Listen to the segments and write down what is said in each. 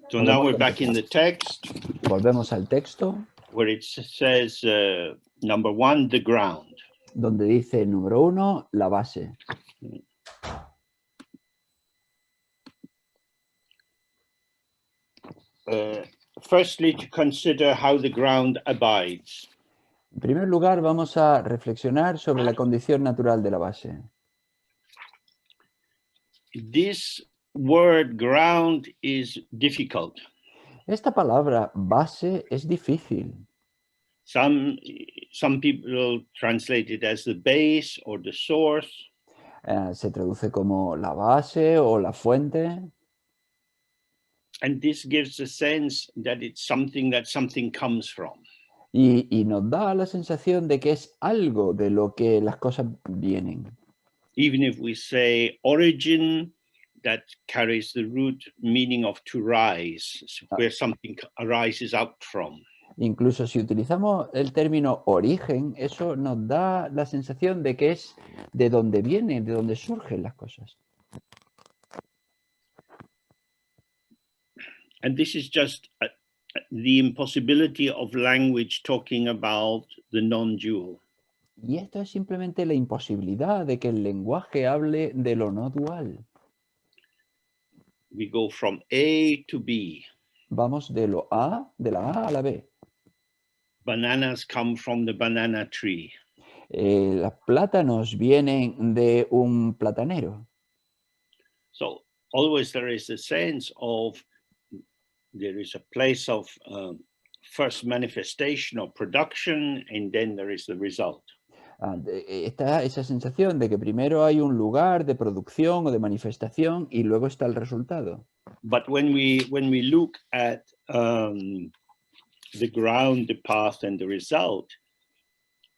So now we're back in the text. Volvemos al texto. Where it says, number 1, the ground. Donde dice, número 1, la base. Firstly, to consider how the ground abides. En primer lugar, vamos a reflexionar sobre la condición natural de la base. This word ground is difficult. Esta palabra base es difícil. Some people translate it as the base or the source. Se traduce como la base o la fuente. And this gives a sense that it's something that something comes from. Y nos da la sensación de que es algo de lo que las cosas vienen. Even if we say origin, that carries the root meaning of to rise, where something arises out from. Incluso si utilizamos el término origen, eso nos da la sensación de que es de donde vienen, de donde surgen las cosas. And this is just the impossibility of language talking about the non-dual. Y esto es simplemente la imposibilidad de que el lenguaje hable de lo no dual. We go from A to B. Vamos de la A a la B. Bananas come from the banana tree. Los plátanos vienen de un platanero. So always there is a sense of, there is a place of first manifestation or production, and then there is the result. Está esa sensación de que primero hay un lugar de producción o de manifestación y luego está el resultado. But when we look at the ground, the path, and the result,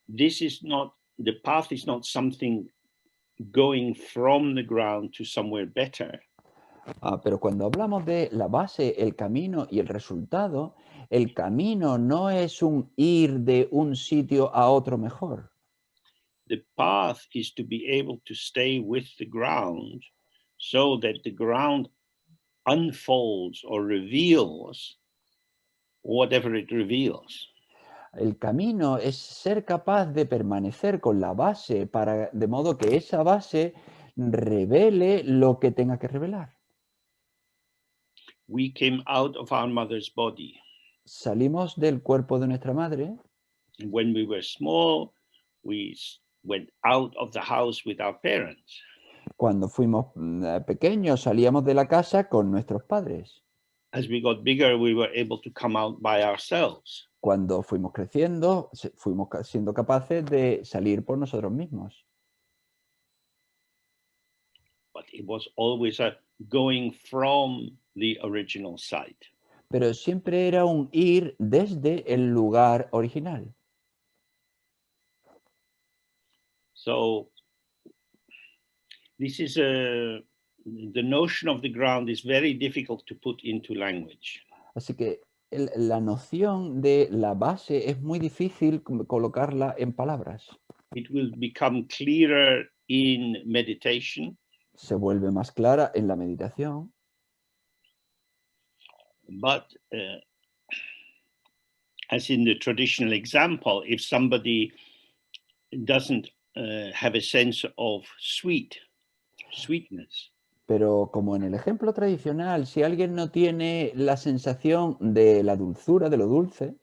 this is not, the path is not something going from the ground to somewhere better. Pero cuando hablamos de la base, el camino y el resultado, el camino no es un ir de un sitio a otro mejor. The path is to be able to stay with the ground so that the ground unfolds or reveals whatever it reveals. El camino es ser capaz de permanecer con la base de modo que esa base revele lo que tenga que revelar. We came out of our mother's body. Salimos del cuerpo de nuestra madre. And when we were small, we went out of the house with our parents. Cuando fuimos pequeños, salíamos de la casa con nuestros padres. As we got bigger, we were able to come out by ourselves. Cuando fuimos creciendo, fuimos siendo capaces de salir por nosotros mismos. But it was always a going from the original site. Pero siempre era un ir desde el lugar original. So this is the notion of the ground is very difficult to put into language. Así que la noción de la base es muy difícil colocarla en palabras. It will become clearer in meditation. Se vuelve más clara en la meditación. But as in the traditional example, if somebody doesn't have a sense of sweetness. Pero como en el ejemplo tradicional, si alguien no tiene la sensación de la dulzura, de lo dulce,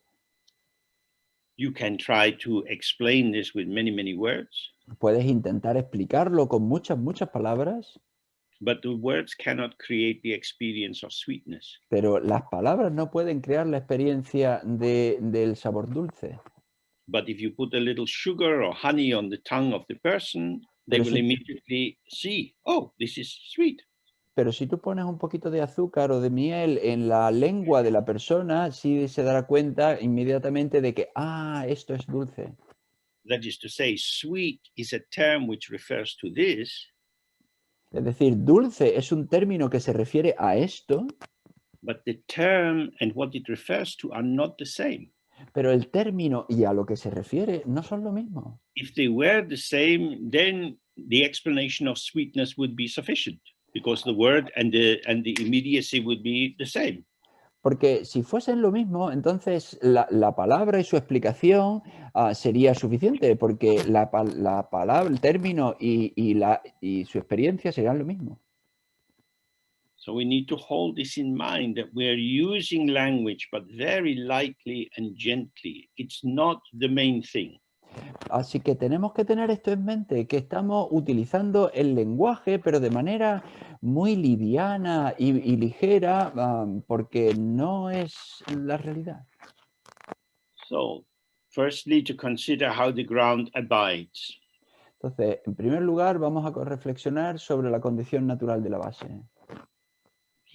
you can try to explain this with many words. Puedes intentar explicarlo con muchas palabras. But the words cannot create the experience of sweetness. Pero las palabras no pueden crear la experiencia del sabor dulce. But if you put a little sugar or honey on the tongue of the person, they will immediately see, oh, this is sweet. Pero si tú pones un poquito de azúcar o de miel en la lengua de la persona, sí se dará cuenta inmediatamente de que, esto es dulce. That is to say, sweet is a term which refers to this. Es decir, dulce es un término que se refiere a esto. But the term and what it refers to are not the same. Pero el término y a lo que se refiere no son lo mismo. If they were the same, then the explanation of sweetness would be sufficient, because the word and the immediacy would be the same. Porque si fuesen lo mismo, entonces la palabra y su explicación sería suficiente, porque la palabra, el término y su experiencia serían lo mismo. So we need to hold this in mind, that we are using language, but very lightly and gently. It's not the main thing. Así que tenemos que tener esto en mente, que estamos utilizando el lenguaje, pero de manera muy liviana y ligera, porque no es la realidad. So, firstly, to consider how the ground abides. Entonces, en primer lugar, vamos a reflexionar sobre la condición natural de la base.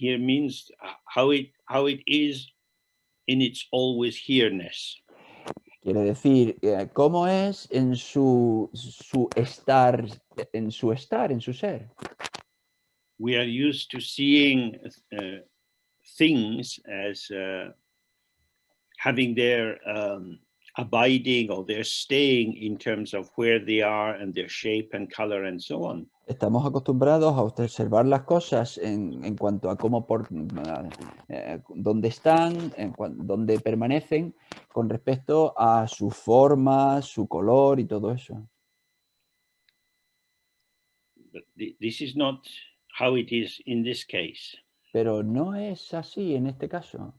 Here means how it is in its always here-ness. Quiere decir, cómo es en su estar, en su ser. We are used to seeing things as having their abiding or their staying in terms of where they are and their shape and color and so on. Estamos acostumbrados a observar las cosas en cuanto a cómo dónde están, dónde permanecen, con respecto a su forma, su color y todo eso. But this is not how it is in this case. Pero no es así en este caso.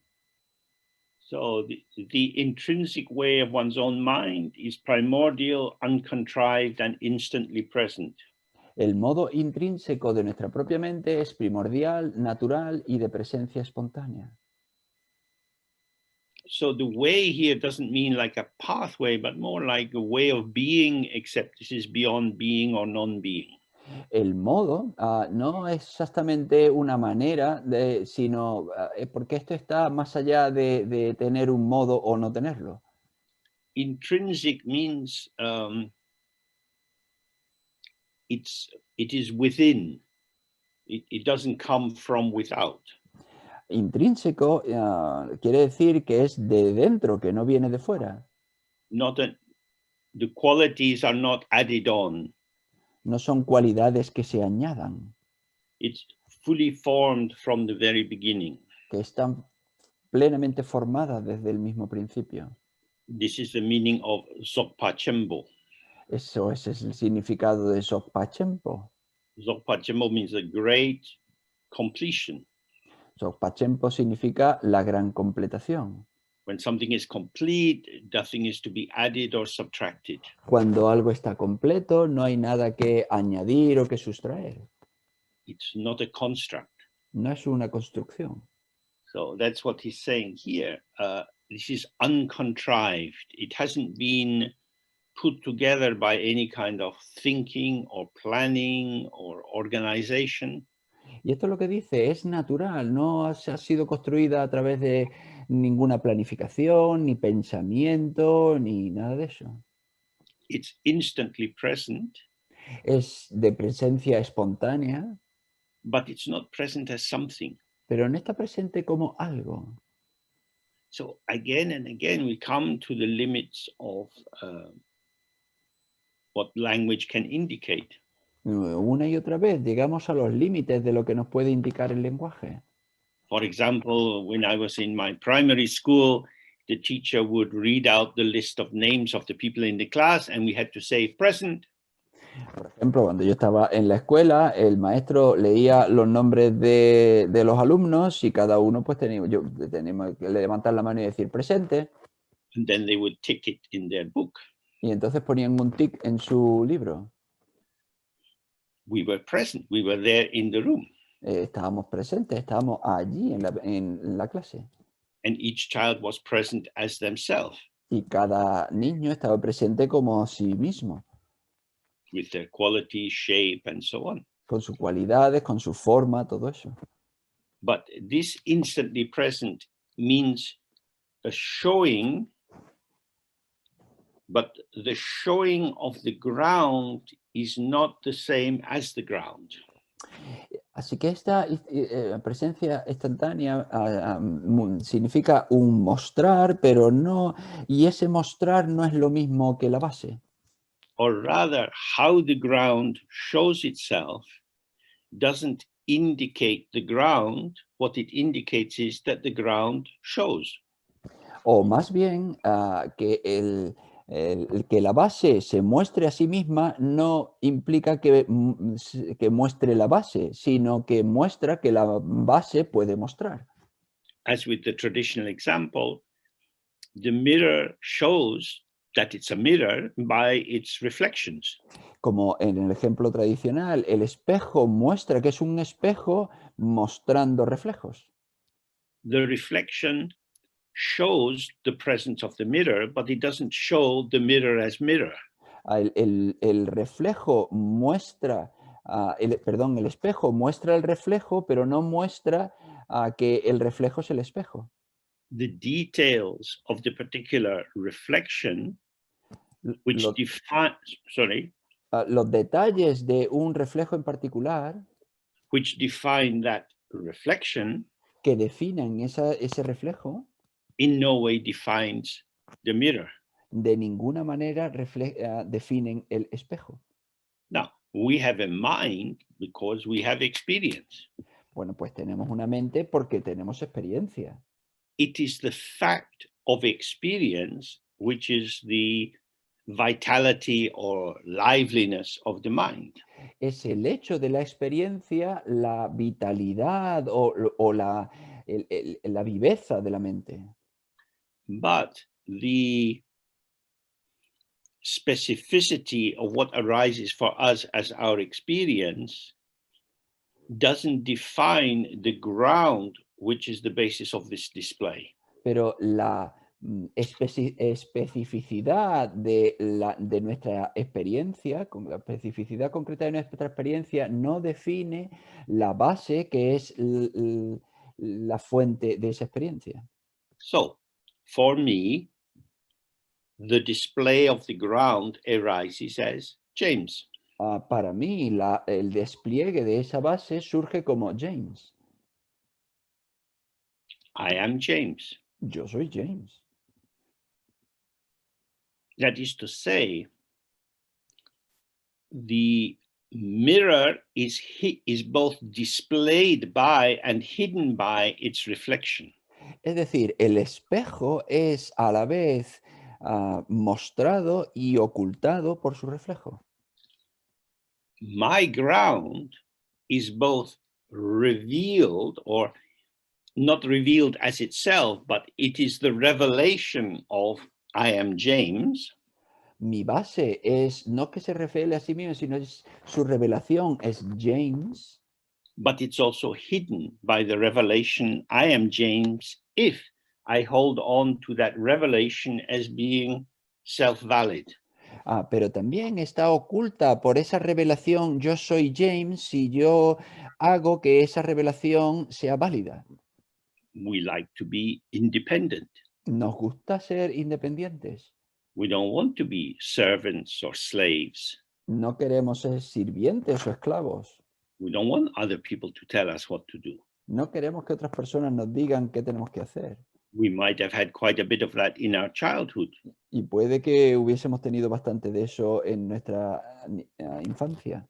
So the intrinsic way of one's own mind is primordial, uncontrived, and instantly present. El modo intrínseco de nuestra propia mente es primordial, natural y de presencia espontánea. So the way here doesn't mean like a pathway, but more like a way of being, except this is beyond being or non-being. El modo no es exactamente una manera, sino porque esto está más allá de tener un modo o no tenerlo. Intrinsic means it is within. It doesn't come from without. Intrínseco quiere decir que es de dentro, que no viene de fuera. Not that the qualities are not added on. No son cualidades que se añadan, It's fully formed from the very beginning. que están plenamente formadas desde el mismo principio. This is the meaning of Dzogpa Chembo. Eso es el significado de Dzogpa Chempo. Dzogpa Chembo means a great completion. Dzogpa Chempo significa la gran completación. When something is complete, nothing is to be added or subtracted. Cuando algo está completo, no hay nada que añadir o que sustraer. It's not a construct. No es una construcción. So that's what he's saying here. This is uncontrived. It hasn't been put together by any kind of thinking or planning or organization. Y esto es lo que dice, es natural, no ha sido construida a través de ninguna planificación, ni pensamiento, ni nada de eso. It's instantly present, Es de presencia espontánea, but it's not present as something. pero no está presente como algo. So again and again, we come to the limits of what language can indicate. Una y otra vez llegamos a los límites de lo que nos puede indicar el lenguaje. For example, when I was in my primary school, the teacher would read out the list of names of the people in the class, and we had to say present. Por ejemplo, cuando yo estaba en la escuela, el maestro leía los nombres de los alumnos y cada uno pues teníamos que levantar la mano y decir presente. And then they would tick it in their book. Y entonces ponían un tic en su libro. We were present. We were there in the room. Estábamos presentes, estábamos allí en la clase. And each child was present as themselves. Y cada niño estaba presente como sí mismo. With their quality, shape, and so on. Con sus cualidades, con su forma, todo eso. But this instantly present means a showing, but the showing of the ground is not the same as the ground. Así que esta presencia instantánea significa un mostrar, pero no, y ese mostrar no es lo mismo que la base. Or rather, how the ground shows itself doesn't indicate the ground, what it indicates is that the ground shows. O más bien que que la base se muestre a sí misma no implica que muestre la base, sino que muestra que la base puede mostrar. As with the traditional example, the mirror shows that it's a mirror by its reflections. Como en el ejemplo tradicional, el espejo muestra que es un espejo mostrando reflejos. The reflection shows the presence of the mirror, but it doesn't show the mirror as mirror. El reflejo muestra, el espejo muestra el reflejo, pero no muestra que el reflejo es el espejo. The details of the particular reflection, which Los detalles de un reflejo en particular which define that reflection, que definen ese reflejo, in no way defines the mirror. de ninguna manera definen el espejo. Now, we have a mind because we have experience. Bueno, pues tenemos una mente porque tenemos experiencia. It is the fact of experience which is the vitality or liveliness of the mind. Es el hecho de la experiencia, la vitalidad o la viveza de la mente. But the specificity of what arises for us as our experience doesn't define the ground which is the basis of this display. Pero la especificidad de nuestra experiencia, con la especificidad concreta de nuestra experiencia, no define la base que es la fuente de esa experiencia. So, for me, the display of the ground arises as James. Para mí, el despliegue de esa base surge como James. I am James. Yo soy James. That is to say, the mirror is both displayed by and hidden by its reflection. Es decir, el espejo es a la vez mostrado y ocultado por su reflejo. My ground is both revealed, or not revealed as itself, but it is the revelation of I am James. Mi base es no que se revele a sí mismo, sino es su revelación es James. But it's also hidden by the revelation I am James if I hold on to that revelation as being self-valid. Pero también está oculta por esa revelación yo soy James si yo hago que esa revelación sea válida. We like to be independent. Nos gusta ser independientes. We don't want to be servants or slaves. No queremos ser sirvientes o esclavos. We don't want other people to tell us what to do. No queremos que otras personas nos digan qué tenemos que hacer. We might have had quite a bit of that in our childhood. Y puede que hubiésemos tenido bastante de eso en nuestra infancia.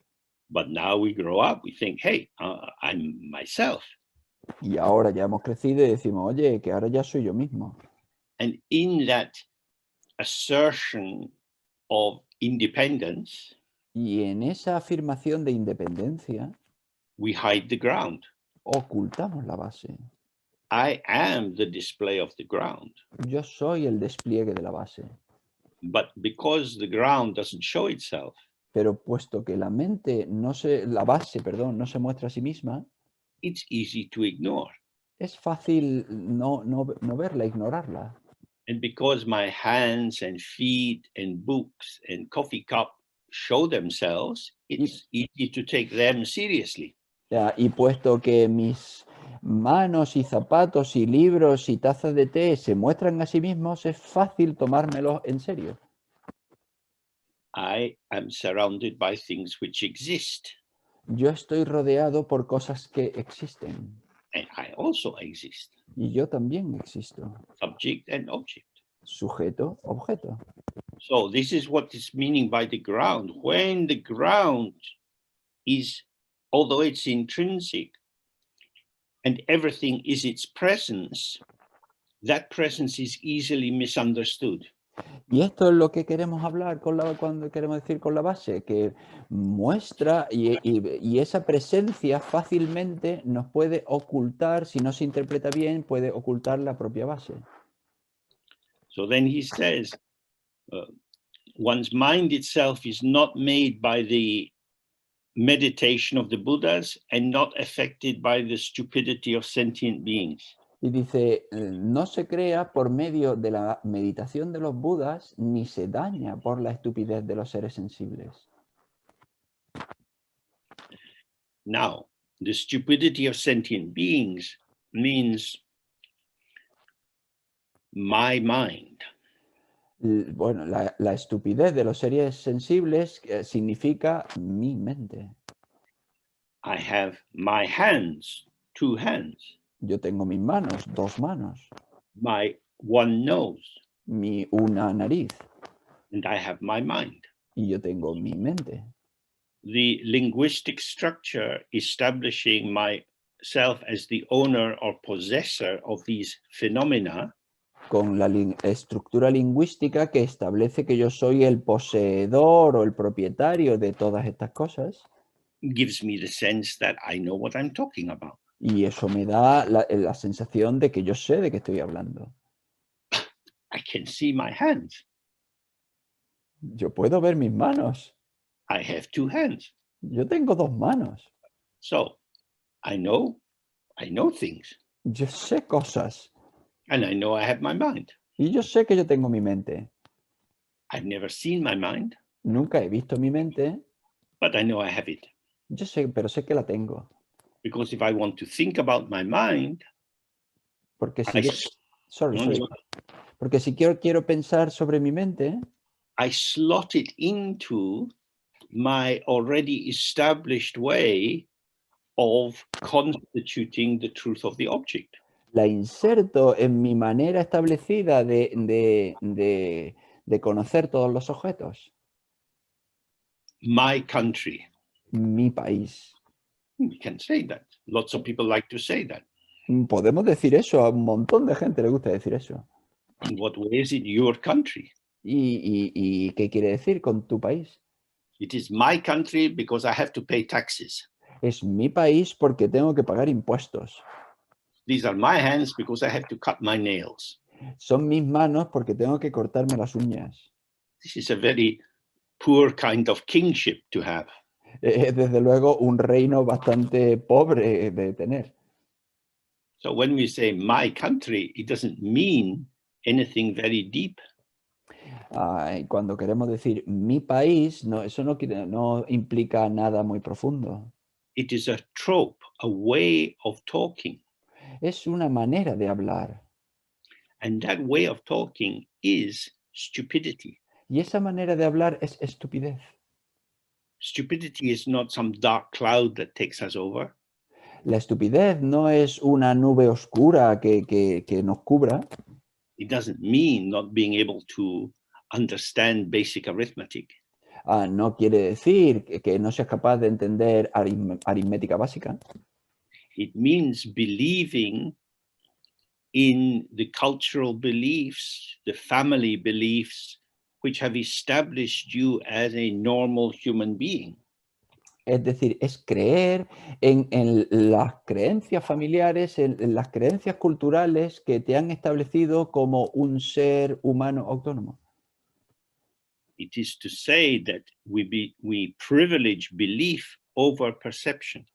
But now we grow up, we think, hey, I'm myself. Y ahora ya hemos crecido y decimos, oye, que ahora ya soy yo mismo. And in that assertion of independence, Y en esa afirmación de independencia, we hide the ground. ocultamos la base. I am the display of the ground. Yo soy el despliegue de la base. But because the ground doesn't show itself, Pero puesto que la base, no se muestra a sí misma, it's easy to ignore. es fácil no verla, ignorarla. And because my hands and feet and books and coffee cup show themselves, it's easy to take them seriously. Y puesto que mis manos y zapatos y libros y tazas de té se muestran a sí mismos, es fácil tomármelos en serio. I am surrounded by things which exist. Yo estoy rodeado por cosas que existen. And I also exist. Y yo también existo. Subject and object. Sujeto, objeto. So this is what is meaning by the ground. When the ground is although it's intrinsic and everything is its presence, that presence is easily misunderstood. Y esto es lo que queremos hablar cuando queremos decir con la base, que muestra y esa presencia fácilmente nos puede ocultar, si no se interpreta bien, puede ocultar la propia base. So then he says, one's mind itself is not made by the meditation of the Buddhas and not affected by the stupidity of sentient beings. Y dice, no se crea por medio de la meditación de los Budas, ni se daña por la estupidez de los seres sensibles. Now, the stupidity of sentient beings means my mind. Bueno, la estupidez de los seres sensibles significa mi mente. I have my hands, 2 hands, Yo tengo mis manos, 2 manos, my one nose, una nariz, and I have my mind. y yo tengo mi mente. The linguistic structure establishing myself as the owner or possessor of these phenomena Con la estructura lingüística que establece que yo soy el poseedor o el propietario de todas estas cosas. gives me the sense that I know what I'm talking about. Y eso me da la sensación de que yo sé de qué estoy hablando. I can see my hands. Yo puedo ver mis manos. I have 2 hands. Yo tengo 2 manos. So I know things. Yo sé cosas. And I know I have my mind. Y yo sé que yo tengo mi mente. I've never seen my mind, Nunca he visto mi mente. but I know I have it. Yo sé, pero sé que la tengo. Because if I want to think about my mind, Porque si Porque si quiero pensar sobre mi mente, I slot it into my already established way of constituting the truth of the object. la inserto en mi manera establecida de conocer todos los objetos. My country. Mi país. We can say that. Lots of people like to say that. Podemos decir eso, a un montón de gente le gusta decir eso. In what way is it your country? ¿Y qué quiere decir con tu país? It is my country because I have to pay taxes. Es mi país porque tengo que pagar impuestos. These are my hands because I have to cut my nails. Son mis manos porque tengo que cortarme las uñas. This is a very poor kind of kingship to have. Es desde luego un reino bastante pobre de tener. So when we say my country, it doesn't mean anything very deep. Y cuando queremos decir mi país, eso no implica nada muy profundo. It is a trope, a way of talking. Es una manera de hablar. And that way of talking is stupidity. Y esa manera de hablar es estupidez. Stupidity is not some dark cloud that takes us over. La estupidez no es una nube oscura que nos cubra. It doesn't mean not being able to understand basic arithmetic. No quiere decir que no seas capaz de entender aritmética básica. It means believing in the cultural beliefs, the family beliefs, which have established you as a normal human being. Es decir, es creer en las creencias familiares, en las creencias culturales que te han establecido como un ser humano autónomo. It is to say that we privilege belief over perception.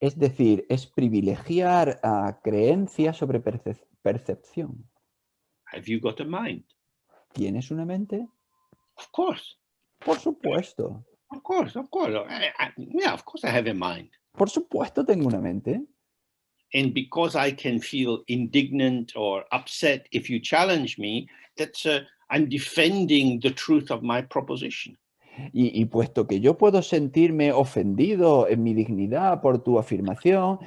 Es decir, es privilegiar a creencias sobre percepción. Have you got a mind? ¿Tienes una mente? Of course. Por supuesto. Of course. Yeah, of course I have a mind. Por supuesto tengo una mente. And because I can feel indignant or upset if you challenge me, I'm defending the truth of my proposition. Y puesto que yo puedo sentirme ofendido en mi dignidad por tu afirmación,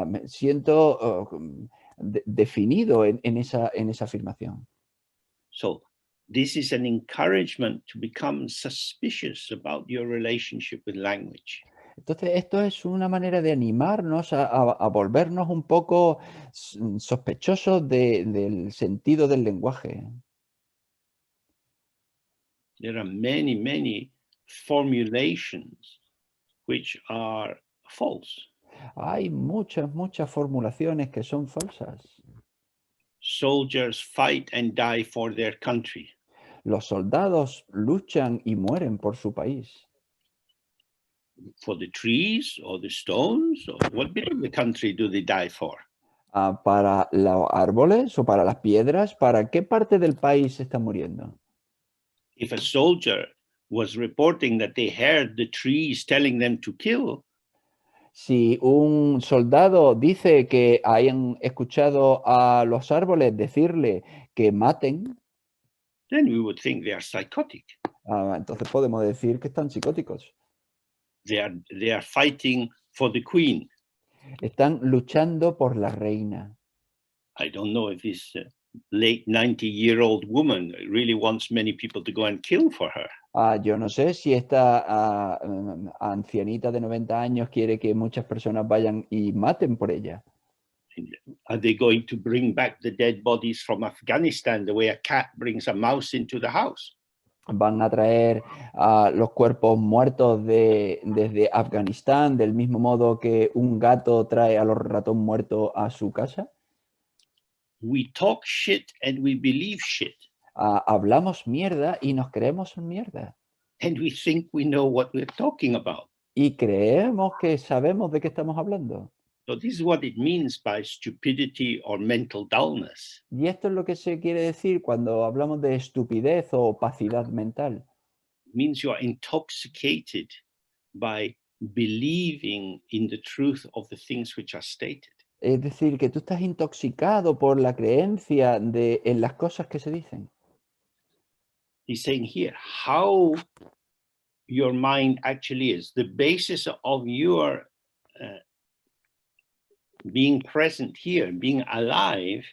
me siento definido en esa afirmación. So this is an encouragement to become suspicious about your relationship with language. Entonces, esto es una manera de animarnos a volvernos un poco sospechosos del sentido del lenguaje. There are many, many formulations which are false. Hay muchas, muchas formulaciones que son falsas. Soldiers fight and die for their country. Los soldados luchan y mueren por su país. For the trees or the stones, or what bit of the country do they die for? ¿Para los árboles o para las piedras? ¿Para qué parte del país se está muriendo? If a soldier was reporting that they heard the trees telling them to kill, Si un soldado dice que hayan escuchado a los árboles decirle que maten, then we would think they are psychotic. entonces podemos decir que están psicóticos. They are fighting for the queen. Están luchando por la reina. I don't know if this late 90-year-old woman really wants many people to go and kill for her. Yo no sé si esta ancianita de 90 años quiere que muchas personas vayan y maten por ella. Are they going to bring back the dead bodies from Afghanistan the way a cat brings a mouse into the house? Van a traer los cuerpos muertos desde Afganistán, del mismo modo que un gato trae a los ratones muertos a su casa. We talk shit and we believe shit. Hablamos mierda y nos creemos en mierda. And we think we know what we're talking about. Y creemos que sabemos de qué estamos hablando. So this is what it means by stupidity or mental dullness. Y esto es lo que se quiere decir cuando hablamos de estupidez o opacidad mental. It means you are intoxicated by believing in the truth of the things which are stated. Es decir, que tú estás intoxicado por la creencia en las cosas que se dicen. He's saying here how your mind actually is. The basis of your being present here, being alive,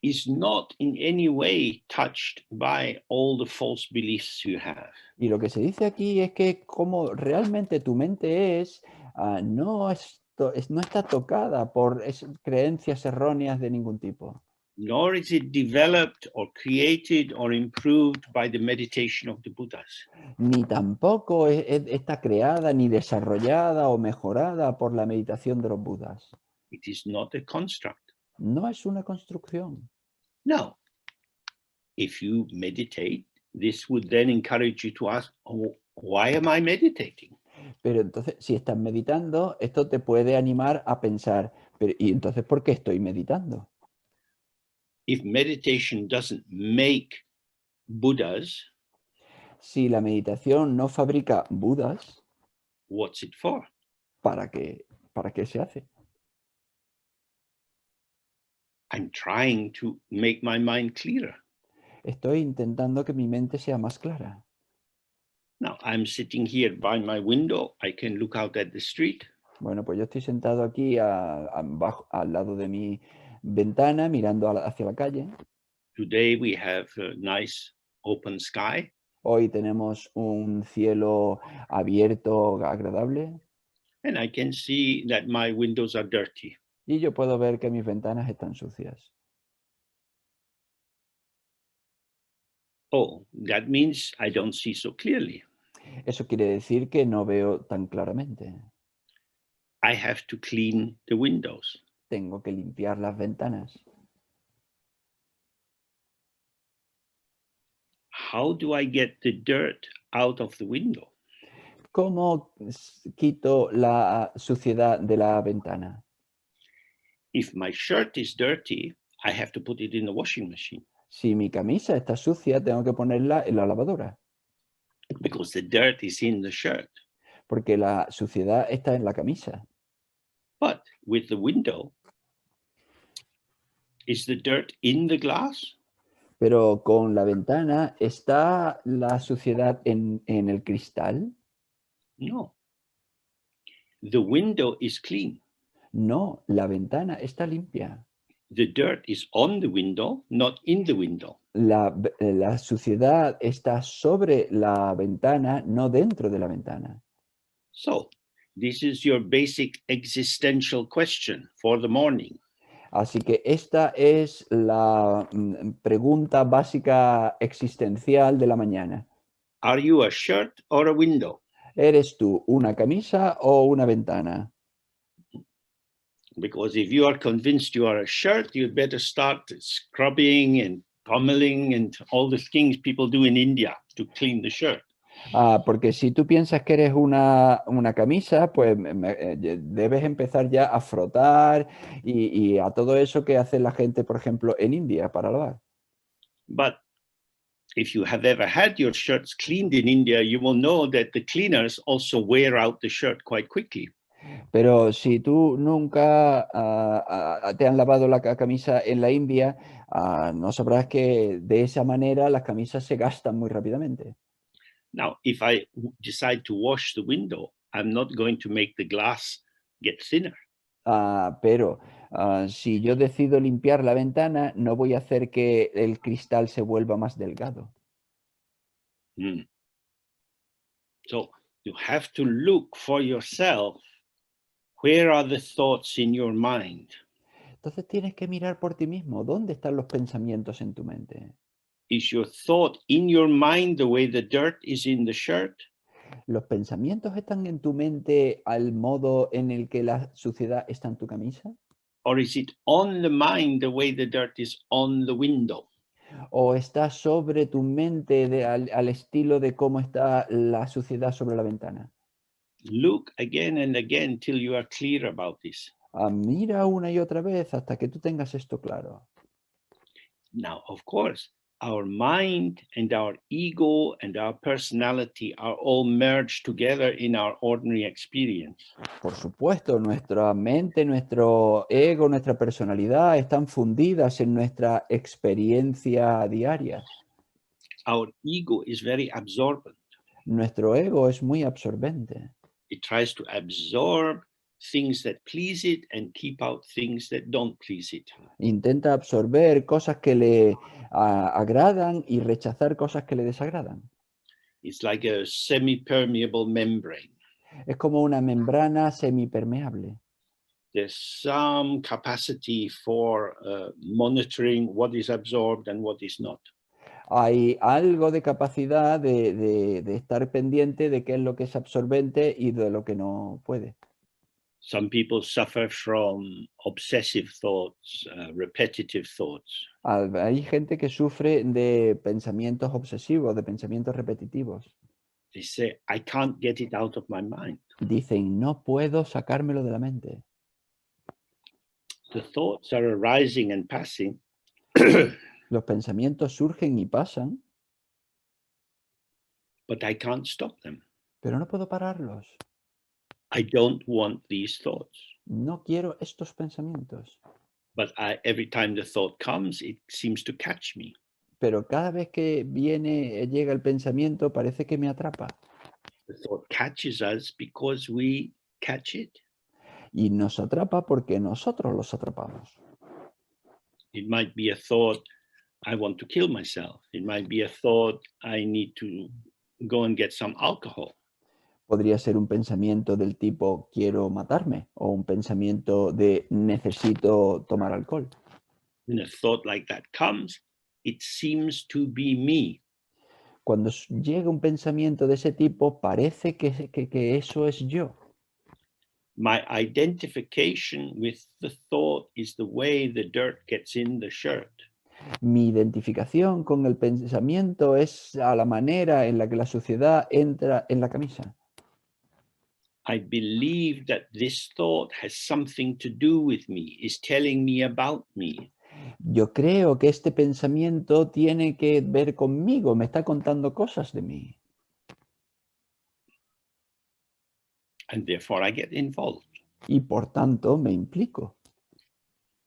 is not in any way touched by all the false beliefs you have. Y lo que se dice aquí es que como realmente tu mente es, no está tocada por creencias erróneas de ningún tipo. Nor is it developed or created or improved by the meditation of the Buddhas. Ni tampoco está creada, ni desarrollada o mejorada por la meditación de los Budas. It is not a construct. No es una construcción. No. If you meditate, this would then encourage you to ask, oh, why am I meditating? Pero entonces, si estás meditando, esto te puede animar a pensar, ¿y entonces por qué estoy meditando? If meditation doesn't make Buddhas, Si la meditación no fabrica Budas, what's it for? ¿para qué se hace? I'm trying to make my mind clearer. Estoy intentando que mi mente sea más clara. Now, I'm sitting here by my window. I can look out at the street. Bueno, pues yo estoy sentado aquí al lado de mi ventana, mirando hacia la calle. Today we have a nice open sky. Hoy tenemos un cielo abierto, agradable. And I can see that my windows are dirty. Y yo puedo ver que mis ventanas están sucias. Oh, that means I don't see so clearly. Eso quiere decir que no veo tan claramente. I have to clean the windows. Tengo que limpiar las ventanas. How do I get the dirt out of the window? ¿Cómo quito la suciedad de la ventana? If my shirt is dirty, I have to put it in the washing machine. Si mi camisa está sucia, tengo que ponerla en la lavadora. Because the dirt is in the shirt. Porque la suciedad está en la camisa. But with the window, is the dirt in the glass? Pero con la ventana, ¿está la suciedad en el cristal? No. The window is clean. No, la ventana está limpia. The dirt is on the window, not in the window. La suciedad está sobre la ventana, no dentro de la ventana. So, This is your basic existential question for the morning. Así que esta es la pregunta básica existencial de la mañana. Are you a shirt or a window? ¿Eres tú una camisa o una ventana? Because if you are convinced you are a shirt, you'd better start scrubbing and pummeling and all the things people do in India to clean the shirt. Porque si tú piensas que eres una camisa, pues debes empezar ya a frotar y a todo eso que hace la gente, por ejemplo, en India para lavar. But if you have ever had your shirts cleaned in India, you will know that the cleaners also wear out the shirt quite quickly. Pero si tú nunca te han lavado la camisa en la India, no sabrás que de esa manera las camisas se gastan muy rápidamente. Now, if I decide to wash the window, I'm not going to make the glass get thinner. Pero si yo decido limpiar la ventana, no voy a hacer que el cristal se vuelva más delgado. So you have to look for yourself. Where are the thoughts in your mind? Entonces tienes que mirar por ti mismo. ¿Dónde están los pensamientos en tu mente? Is your thought in your mind the way the dirt is in the shirt? ¿Los pensamientos están en tu mente al modo en el que la suciedad está en tu camisa? Or is it on the mind the way the dirt is on the window? ¿O está sobre tu mente al estilo de cómo está la suciedad sobre la ventana? Look again and again till you are clear about this. Mira una y otra vez hasta que tú tengas esto claro. Now, of course, our mind and our ego and our personality are all merged together in our ordinary experience. Por supuesto, nuestra mente, nuestro ego, nuestra personalidad están fundidas en nuestra experiencia diaria. Our ego is very absorbent. Nuestro ego es muy absorbente. It tries to absorb things that please it and keep out things that don't please it. Intenta absorber cosas que le agradan y rechazar cosas que le desagradan. It's like a semi-permeable membrane. Es como una membrana semipermeable. There's some capacity for monitoring what is absorbed and what is not. Hay algo de capacidad de estar pendiente de qué es lo que es absorbente y de lo que no puede. Some people suffer from obsessive thoughts, repetitive thoughts. Hay gente que sufre de pensamientos obsesivos, de pensamientos repetitivos. They say, I can't get it out of my mind. Dicen, no puedo sacármelo de la mente. The thoughts are arising and passing. Los pensamientos surgen y pasan, But I can't stop them. pero no puedo pararlos. I don't want these thoughts. No quiero estos pensamientos. But every time the thought comes, it seems to catch me. Pero cada vez que llega el pensamiento, parece que me atrapa. The thought catches us because we catch it. Y nos atrapa porque nosotros los atrapamos. It might be a thought, I want to kill myself. It might be a thought, I need to go and get some alcohol. Podría ser un pensamiento del tipo quiero matarme o un pensamiento de necesito tomar alcohol. When a thought like that comes, it seems to be me. Cuando llega un pensamiento de ese tipo, parece que eso es yo. My identification with the thought is the way the dirt gets in the shirt. Mi identificación con el pensamiento es a la manera en la que la suciedad entra en la camisa. I believe that this thought has something to do with me, is telling me about me. Yo creo que este pensamiento tiene que ver conmigo, me está contando cosas de mí. And therefore I get involved. Y por tanto me implico.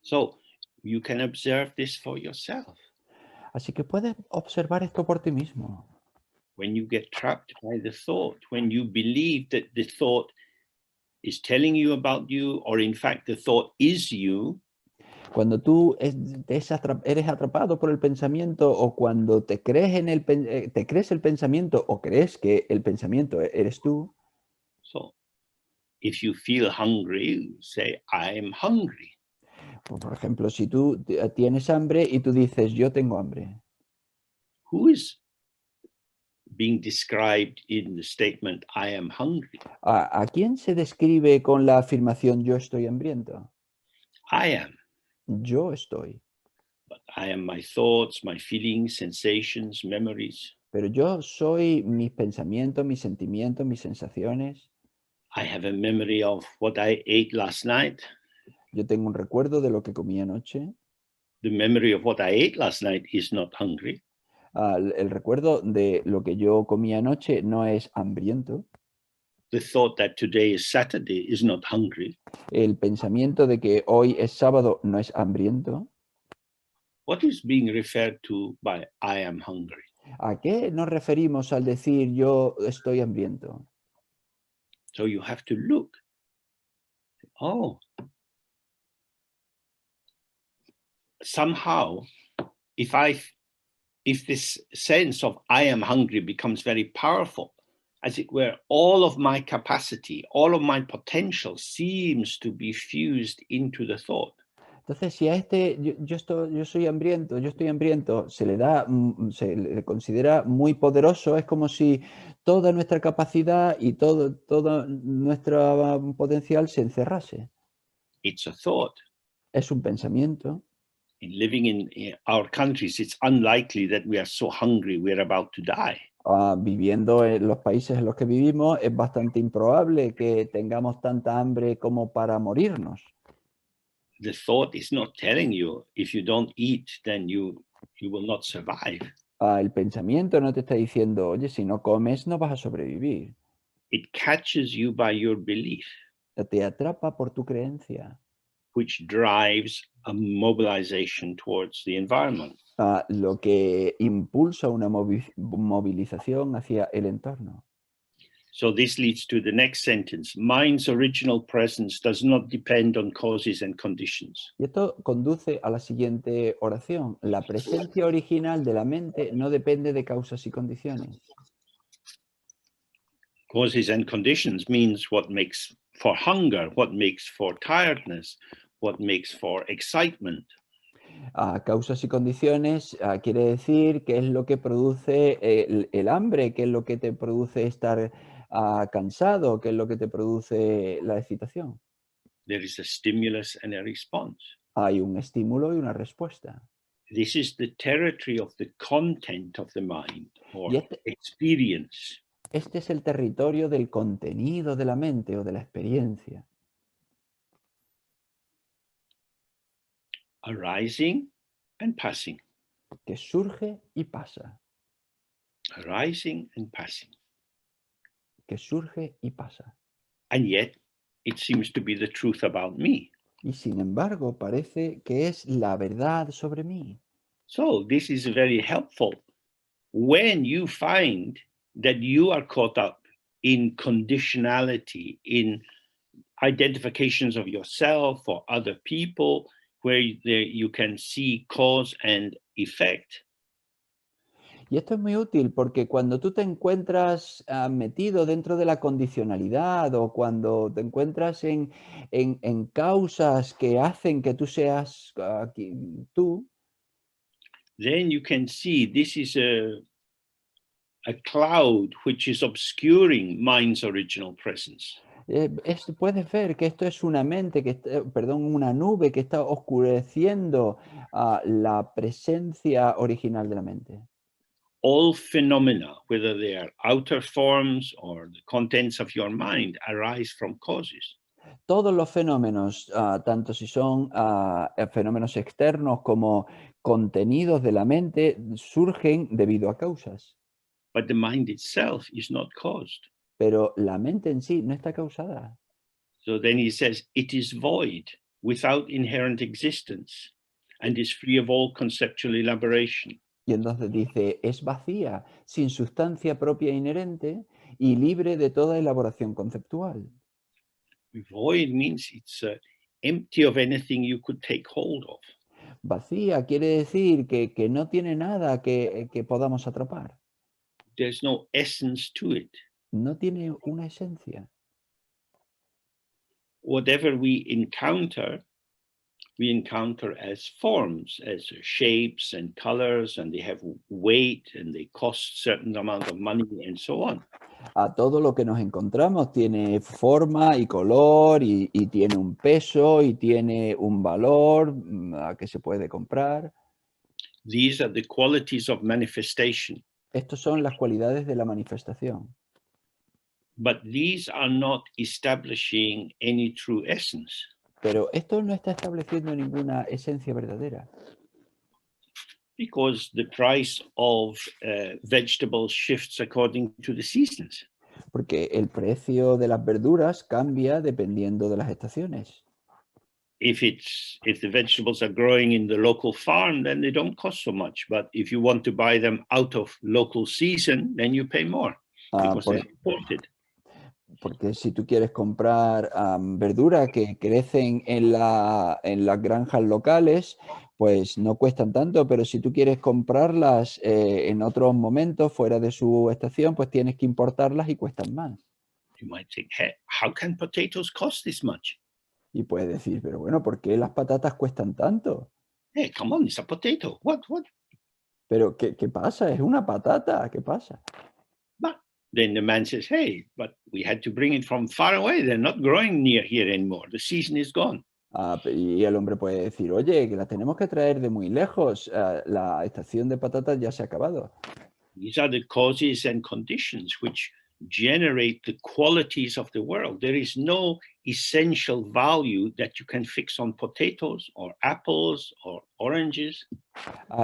So you can observe this for yourself. Así que puedes observar esto por ti mismo. When you get trapped by the thought, when you believe that the thought is telling you about you, or in fact the thought is you. Cuando tú eres atrapado por el pensamiento o cuando te crees el pensamiento o crees que el pensamiento eres tú. So if you feel hungry, say, I am hungry. Por ejemplo, si tú tienes hambre y tú dices, yo tengo hambre. Who is being described in the statement, I am hungry? ¿A quién se describe con la afirmación yo estoy hambriento? I am. Yo estoy. But I am my thoughts, my feelings, sensations, memories. Pero yo soy mis pensamientos, mis sentimientos, mis sensaciones. I have a memory of what I ate last night. Yo tengo un recuerdo de lo que comí anoche. The memory of what I ate last night is not hungry. El recuerdo de lo que yo comí anoche no es hambriento. The thought that today is Saturday is not hungry. El pensamiento de que hoy es sábado no es hambriento. What is being referred to by I am hungry? ¿A qué nos referimos al decir yo estoy hambriento? So you have to look. Oh, somehow, if this sense of I am hungry becomes very powerful, as it were, all of my capacity, all of my potential seems to be fused into the thought. Entonces, si a este yo soy hambriento, yo estoy hambriento, se le da, se le considera muy poderoso, es como si toda nuestra capacidad y todo nuestro potencial se encerrase. It's a thought. Es un pensamiento. Living in our countries, it's unlikely that we are so hungry we're about to die. Viviendo en los países en los que vivimos, es bastante improbable que tengamos tanta hambre como para morirnos. The thought is not telling you if you don't eat, then you will not survive. El pensamiento no te está diciendo, oye, si no comes, no vas a sobrevivir. It catches you by your belief, Te atrapa por tu creencia. which drives a mobilization towards the environment. Lo que impulsa una movilización hacia el entorno. So this leads to the next sentence. Mind's original presence does not depend on causes and conditions. Y esto conduce a la siguiente oración. La presencia original de la mente no depende de causas y condiciones. Causes and conditions means what makes for hunger, what makes for tiredness, what makes for excitement. Causas y condiciones quiere decir qué es lo que produce el hambre, qué es lo que te produce estar cansado, qué es lo que te produce la excitación. There is a stimulus and a response. Hay un estímulo y una respuesta. This is the territory of the content of the mind or Y experience. Este es el territorio del contenido de la mente o de la experiencia. Arising and passing. Que surge y pasa. Arising and passing. Que surge y pasa. And yet, it seems to be the truth about me. Y sin embargo, parece que es la verdad sobre mí. So this is very helpful when you find that you are caught up in conditionality, in identifications of yourself or other people, where you can see cause and effect. Y esto es muy útil porque cuando tú te encuentras metido dentro de la condicionalidad o cuando te encuentras en causas que hacen que tú seas tú, Then you can see this is a cloud which is obscuring mind's original presence. puedes ver que esto es una mente, una nube que está oscureciendo la presencia original de la mente. All phenomena, whether they are outer forms or the contents of your mind, arise from causes. Todos los fenómenos, tanto si son fenómenos externos como contenidos de la mente, surgen debido a causas. But the mind itself is not caused. Pero la mente en sí no está causada. So then he says, it is void, without inherent existence, and is free of all conceptual elaboration. Y entonces dice, es vacía, sin sustancia propia inherente y libre de toda elaboración conceptual. Void means it's empty of anything you could take hold of. Vacía quiere decir que no tiene nada que podamos atrapar. There's no essence to it. No tiene una esencia. whatever we encounter as forms, as shapes and colors, and they have weight and they cost certain amount of money and so on. A todo lo que nos encontramos tiene forma y color y tiene un peso y tiene un valor que se puede comprar. These are the qualities of manifestation. Estos son las cualidades de la manifestación. But these are not establishing any true essence. Pero esto no está estableciendo ninguna esencia verdadera. Because the price of vegetables shifts according to the seasons. Porque el precio de las verduras cambia dependiendo de las estaciones. If the vegetables are growing in the local farm, then they don't cost so much. But if you want to buy them out of local season, then you pay more because they're imported. Porque si tú quieres comprar verdura que crecen en las granjas locales, pues no cuestan tanto, pero si tú quieres comprarlas en otros momentos fuera de su estación, pues tienes que importarlas y cuestan más. You might think, hey, how can potatoes cost this much? Y puedes decir, pero bueno, ¿por qué las patatas cuestan tanto? Hey, come on, it's a potato. What? Pero ¿qué pasa? Es una patata, ¿qué pasa? But then the man says, hey, but we had to bring it from far away. They're not growing near here anymore. The season is gone. Y el hombre puede decir, oye, que las tenemos que traer de muy lejos. La estación de patatas ya se ha acabado. These are the causes and conditions which generate the qualities of the world. There is no essential value that you can fix on potatoes or apples or oranges.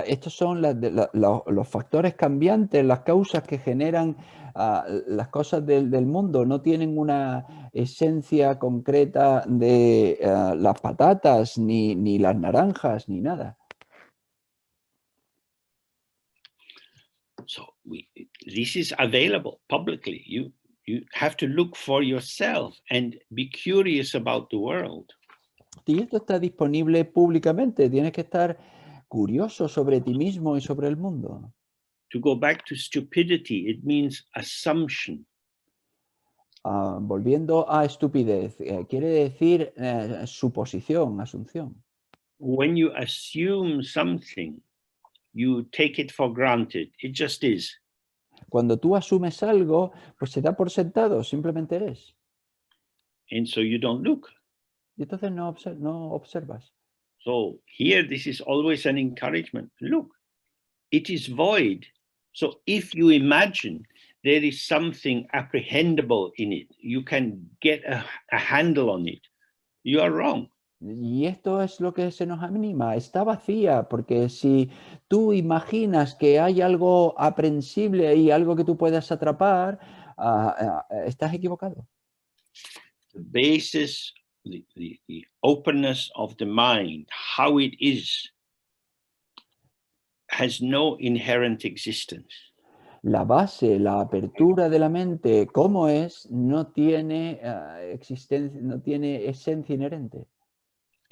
Estos son los factores cambiantes, las causas que generan las cosas del mundo. No tienen una esencia concreta de las patatas, ni las naranjas, ni nada. So this is available publicly. You have to look for yourself and be curious about the world. Y esto está disponible públicamente. Tienes que estar curioso sobre ti mismo y sobre el mundo. To go back to stupidity, it means assumption. Volviendo a estupidez, quiere decir suposición, asunción. When you assume something, you take it for granted. It just is. Cuando tú asumes algo, pues se da por sentado, simplemente es. And so you don't look. Y entonces no observas. So here, this is always an encouragement. Look, it is void. So if you imagine there is something apprehendable in it, you can get a handle on it, you are wrong. Y esto es lo que se nos anima, está vacía, porque si tú imaginas que hay algo aprehensible y algo que tú puedas atrapar, estás equivocado. The basis, the openness of the mind, how it is, has no inherent existence. La base, la apertura de la mente, cómo es, no tiene existencia, no tiene esencia inherente.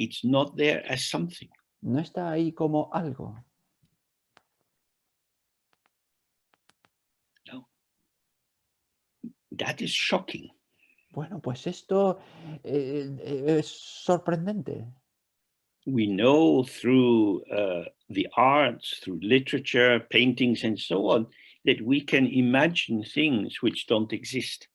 It's not there as something. No está ahí como algo. No. That is shocking. Bueno, pues esto es sorprendente. We know through the arts, through literature, paintings, and so on, that we can imagine things which don't exist.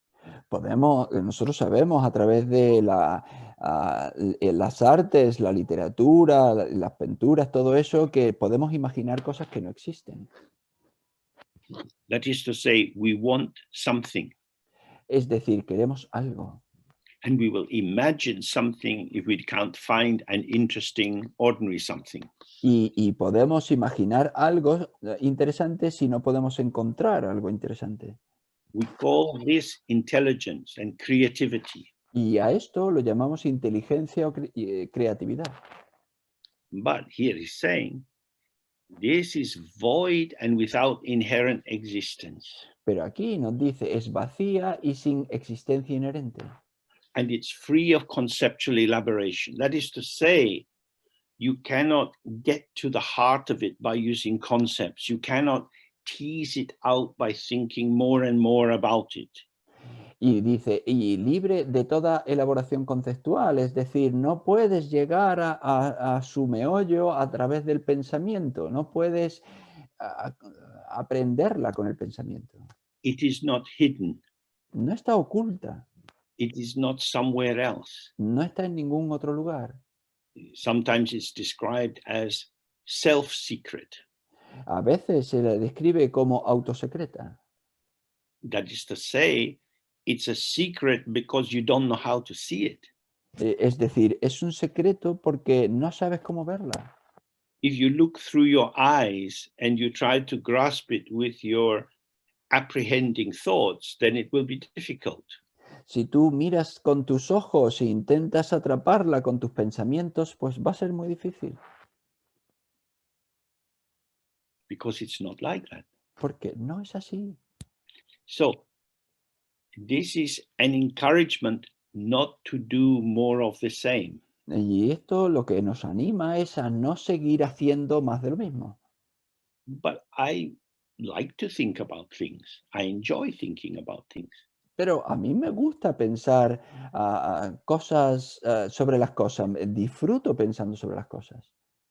Nosotros sabemos a través de las artes, la literatura, las pinturas, todo eso, que podemos imaginar cosas que no existen. That is to say, we want something. Es decir, queremos algo. And we will imagine something if we can't find an interesting, ordinary something. Y podemos imaginar algo interesante si no podemos encontrar algo interesante. We call this intelligence and creativity. Y a esto lo llamamos inteligencia o creatividad. But here he's saying, this is void and without inherent existence. Pero aquí nos dice, es vacía y sin existencia inherente. And it's free of conceptual elaboration. That is to say, you cannot get to the heart of it by using concepts. You cannot tease it out by thinking more and more about it. Y dice, y libre de toda elaboración conceptual, es decir, no puedes llegar a su meollo a través del pensamiento, no puedes a- aprenderla con el pensamiento. It is not hidden. No está oculta, It is not somewhere else. no está en ningún otro lugar. Sometimes it's described as self-secret. A veces se la describe como autosecreta. That is to say, it's a secret because you don't know how to see it. Es decir, es un secreto porque no sabes cómo verla. If you look through your eyes and you try to grasp it with your apprehending thoughts, then it will be difficult. Si tú miras con tus ojos e intentas atraparla con tus pensamientos, pues va a ser muy difícil. Because it's not like that. Porque no es así. So this is an encouragement not to do more of the same. Y esto lo que nos anima es a no seguir haciendo más de lo mismo. But I like to think about things. I enjoy thinking about things. Pero a mí me gusta pensar cosas sobre las cosas. Disfruto pensando sobre las cosas.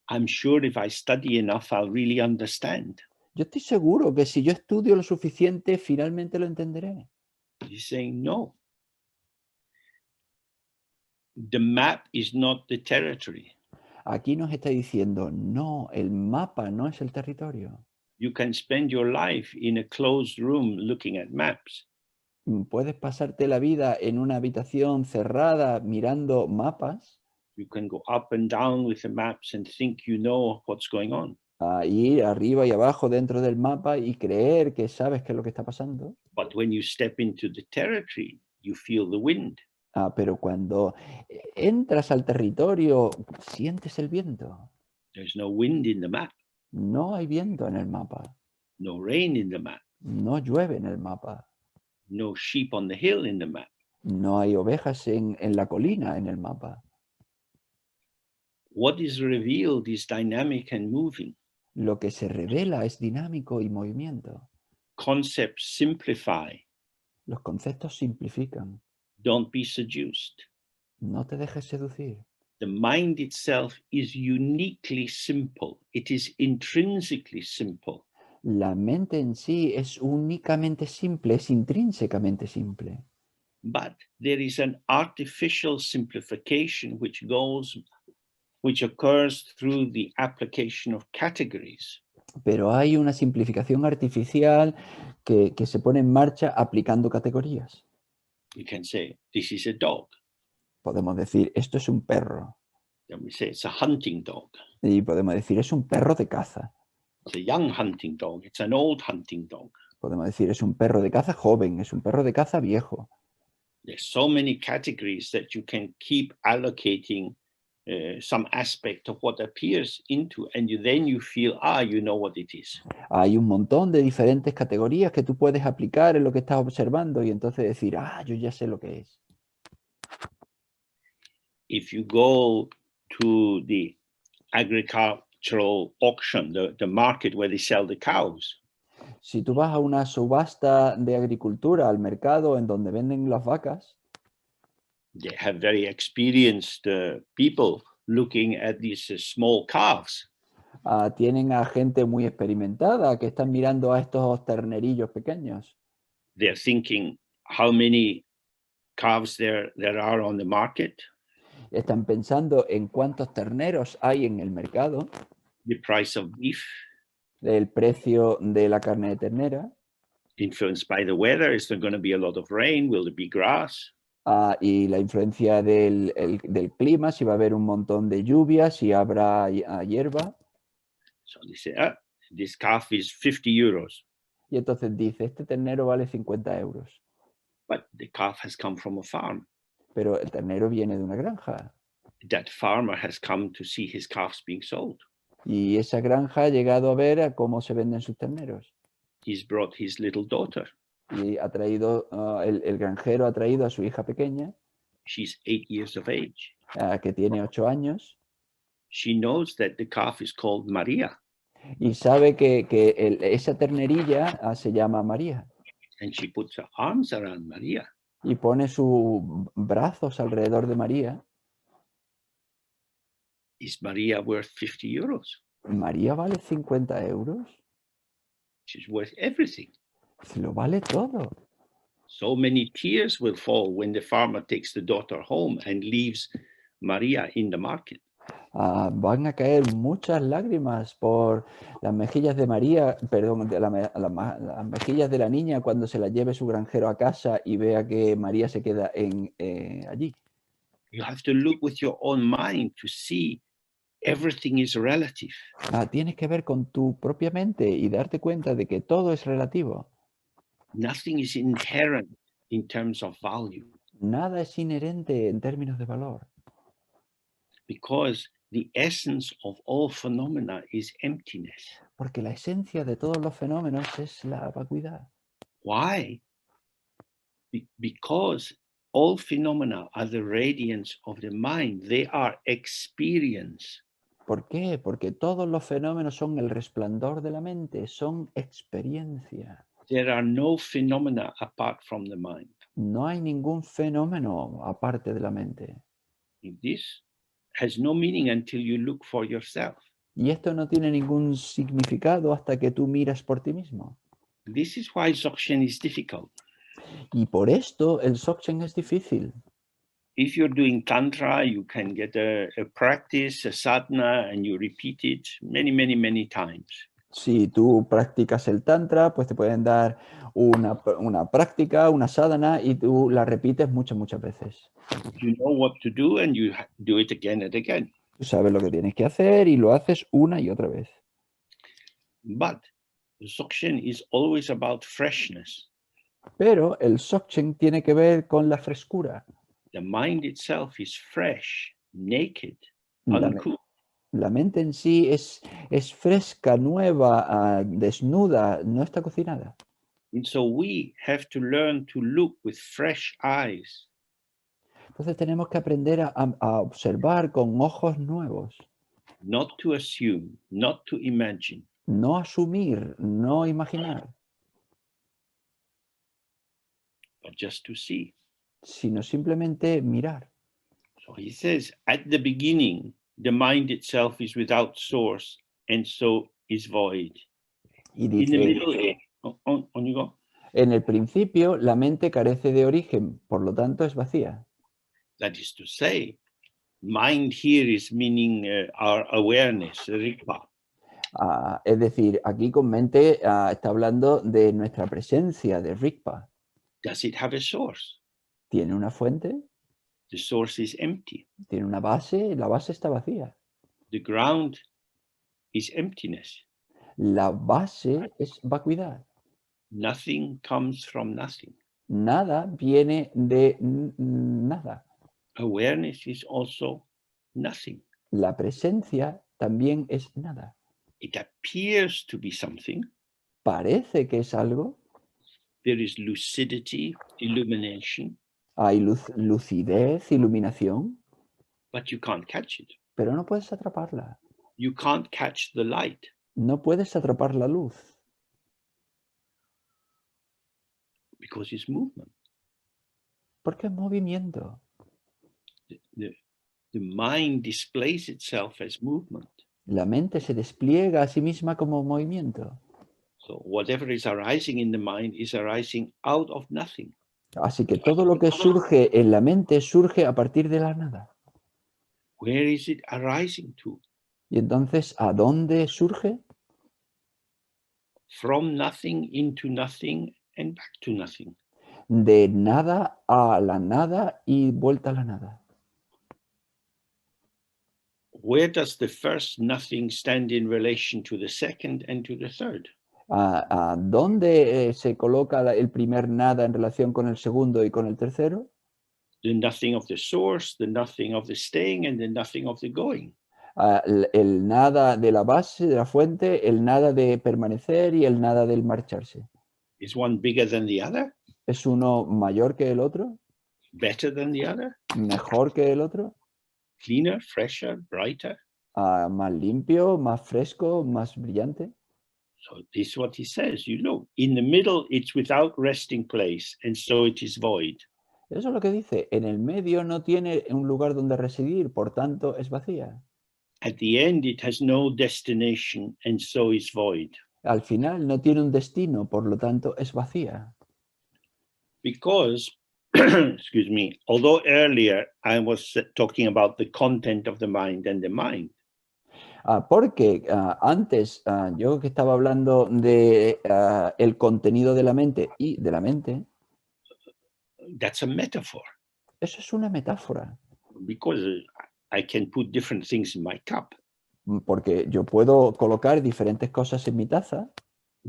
I'm sure if I study enough, I'll really understand. Yo estoy seguro que si yo estudio lo suficiente, finalmente lo entenderé. He's saying, no. The map is not the territory. Aquí nos está diciendo, no, el mapa no es el territorio. You can spend your life in a closed room looking at maps. Puedes pasarte la vida en una habitación cerrada mirando mapas, You can go up and down with the maps and think you know what's going on. a ir arriba y abajo dentro del mapa y creer que sabes qué es lo que está pasando. But when you step into the territory, you feel the wind. Pero cuando entras al territorio, sientes el viento. There's no wind in the map, No hay viento en el mapa. no rain in the map, No llueve en el mapa. no sheep on the hill in the map. No hay ovejas en la colina en el mapa. What is revealed is dynamic and moving. Lo que se revela es dinámico y movimiento. Concepts simplify. Los conceptos simplifican. Don't be seduced. No te dejes seducir. The mind itself is uniquely simple. It is intrinsically simple. La mente en sí es únicamente simple, es intrínsecamente simple. But there is an artificial simplification which occurs through the application of categories. Pero hay una simplificación artificial que se pone en marcha aplicando categorías. You can say, this is a dog. Podemos decir, esto es un perro. Then we say it's a hunting dog. Y podemos decir, es un perro de caza. It's a young hunting dog. It's an old hunting dog. Podemos decir, es un perro de caza joven, es un perro de caza viejo. There's so many categories that you can keep allocating some aspect of what appears into, and then you feel, you know what it is. Hay un montón de diferentes categorías que tú puedes aplicar en lo que estás observando y entonces decir, yo ya sé lo que es. If you go to the agricultural auction, the market where they sell the cows, Si tú vas a una subasta de agricultura, al mercado en donde venden las vacas, they have very experienced people looking at these small calves. tienen a gente muy experimentada que están mirando a estos ternerillos pequeños. They're thinking how many calves there are on the market, Están pensando en cuántos terneros hay en el mercado, the price of beef, el precio de la carne de ternera, influenced by the weather. Is there going to be a lot of rain? Will there be grass? y la influencia del clima, si va a haber un montón de lluvia, si habrá hierba. So they say, this calf is 50 euros. Y entonces dice, este ternero vale 50 euros. But the calf has come from a farm. Pero el ternero viene de una granja. That farmer has come to see his calves being sold. Y esa granja ha llegado a ver a cómo se venden sus terneros. He's brought his little daughter. Y ha traído, el granjero ha traído a su hija pequeña, She's 8 years of age. que tiene 8 años, She knows that the calf is called Maria. y sabe que esa ternerilla se llama María. And she puts her arms around Maria. y pone sus brazos alrededor de María, is Maria worth 50 euros? María vale 50 euros, She's worth everything. se lo vale todo. So many tears will fall when the farmer takes the daughter home and leaves Maria in the market. Van a caer muchas lágrimas por las mejillas de María, perdón, de las mejillas de la niña cuando se la lleve su granjero a casa y vea que María se queda allí. You have to look with your own mind to see everything is relative. Tienes que ver con tu propia mente y darte cuenta de que todo es relativo. Nothing is inherent in terms of value, Nada es inherente en términos de valor, because the essence of all phenomena is emptiness. porque la esencia de todos los fenómenos es la vacuidad. Why? Because all phenomena are the radiance of the mind. They are experience. ¿Por qué? Porque todos los fenómenos son el resplandor de la mente, son experiencia. There are no phenomena apart from the mind. No hay ningún fenómeno aparte de la mente. This has no meaning until you look for yourself. Y esto no tiene ningún significado hasta que tú miras por ti mismo. This is why Dzogchen is difficult. Y por esto el Dzogchen es difícil. If you're doing Tantra, you can get a practice, a sadhana, and you repeat it many, many, many times. Si tú practicas el Tantra, pues te pueden dar una práctica, una sadhana, y tú la repites muchas, muchas veces. You know what to do, and you do it again and again. Tú sabes lo que tienes que hacer y lo haces una y otra vez. But Dzogchen is always about freshness. Pero el Dzogchen tiene que ver con la frescura. The mind itself is fresh, naked, La, uncooked. la mente en sí es fresca, nueva, desnuda, no está cocinada. And so we have to learn to look with fresh eyes. Entonces tenemos que aprender a observar con ojos nuevos. Not to assume, not to imagine. No asumir, no imaginar, But just to see. sino simplemente mirar. So he says, at the beginning, the mind itself is without source and so is void. Y In the dice, middle, on you go. en el principio la mente carece de origen, por lo tanto es vacía. That is to say, mind here is meaning our awareness, Rigpa. Es decir, aquí con mente está hablando de nuestra presencia, de Rigpa. Does it have a source? ¿Tiene una fuente? The source is empty. ¿Tiene una base? La base está vacía. The ground is emptiness. La base es vacuidad. Nothing comes from nothing. Nada viene de nada. Awareness is also nothing. La presencia también es nada. It appears to be something. Parece que es algo. There is lucidity, illumination, Hay lucidez, iluminación, but you can't catch it. pero no puedes atraparla. You can't catch the light. No puedes atrapar la luz. Because it's movement. Porque es movimiento. The mind displays itself as movement. La mente se despliega a sí misma como movimiento. So whatever is arising in the mind is arising out of nothing. Así que todo lo que surge en la mente surge a partir de la nada. Where is it arising to? Y entonces, ¿a dónde surge? From nothing into nothing and back to nothing. De nada a la nada y vuelta a la nada. Where does the first nothing stand in relation to the second and to the third? ¿Dónde se coloca el primer nada en relación con el segundo y con el tercero? The nothing of the source, the nothing of the staying, and the nothing of the going. El nada de la base, de la fuente, el nada de permanecer y el nada del marcharse. Is one bigger than the other? ¿Es uno mayor que el otro? Better than the other? ¿Mejor que el otro? Cleaner, fresher, brighter? ¿Más limpio, más fresco, más brillante? So this is what he says, in the middle it's without resting place, and so it is void. Eso es lo que dice. En el medio no tiene un lugar donde residir, por tanto es vacía. At the end, it has no destination and so is void. Al final no tiene un destino, por lo tanto es vacía. Because, excuse me, although earlier I was talking about the content of the mind and the mind, Porque antes yo que estaba hablando de el contenido de la mente y de la mente, that's a metaphor. eso es una metáfora. Because I can put different things in my cup. Porque yo puedo colocar diferentes cosas en mi taza.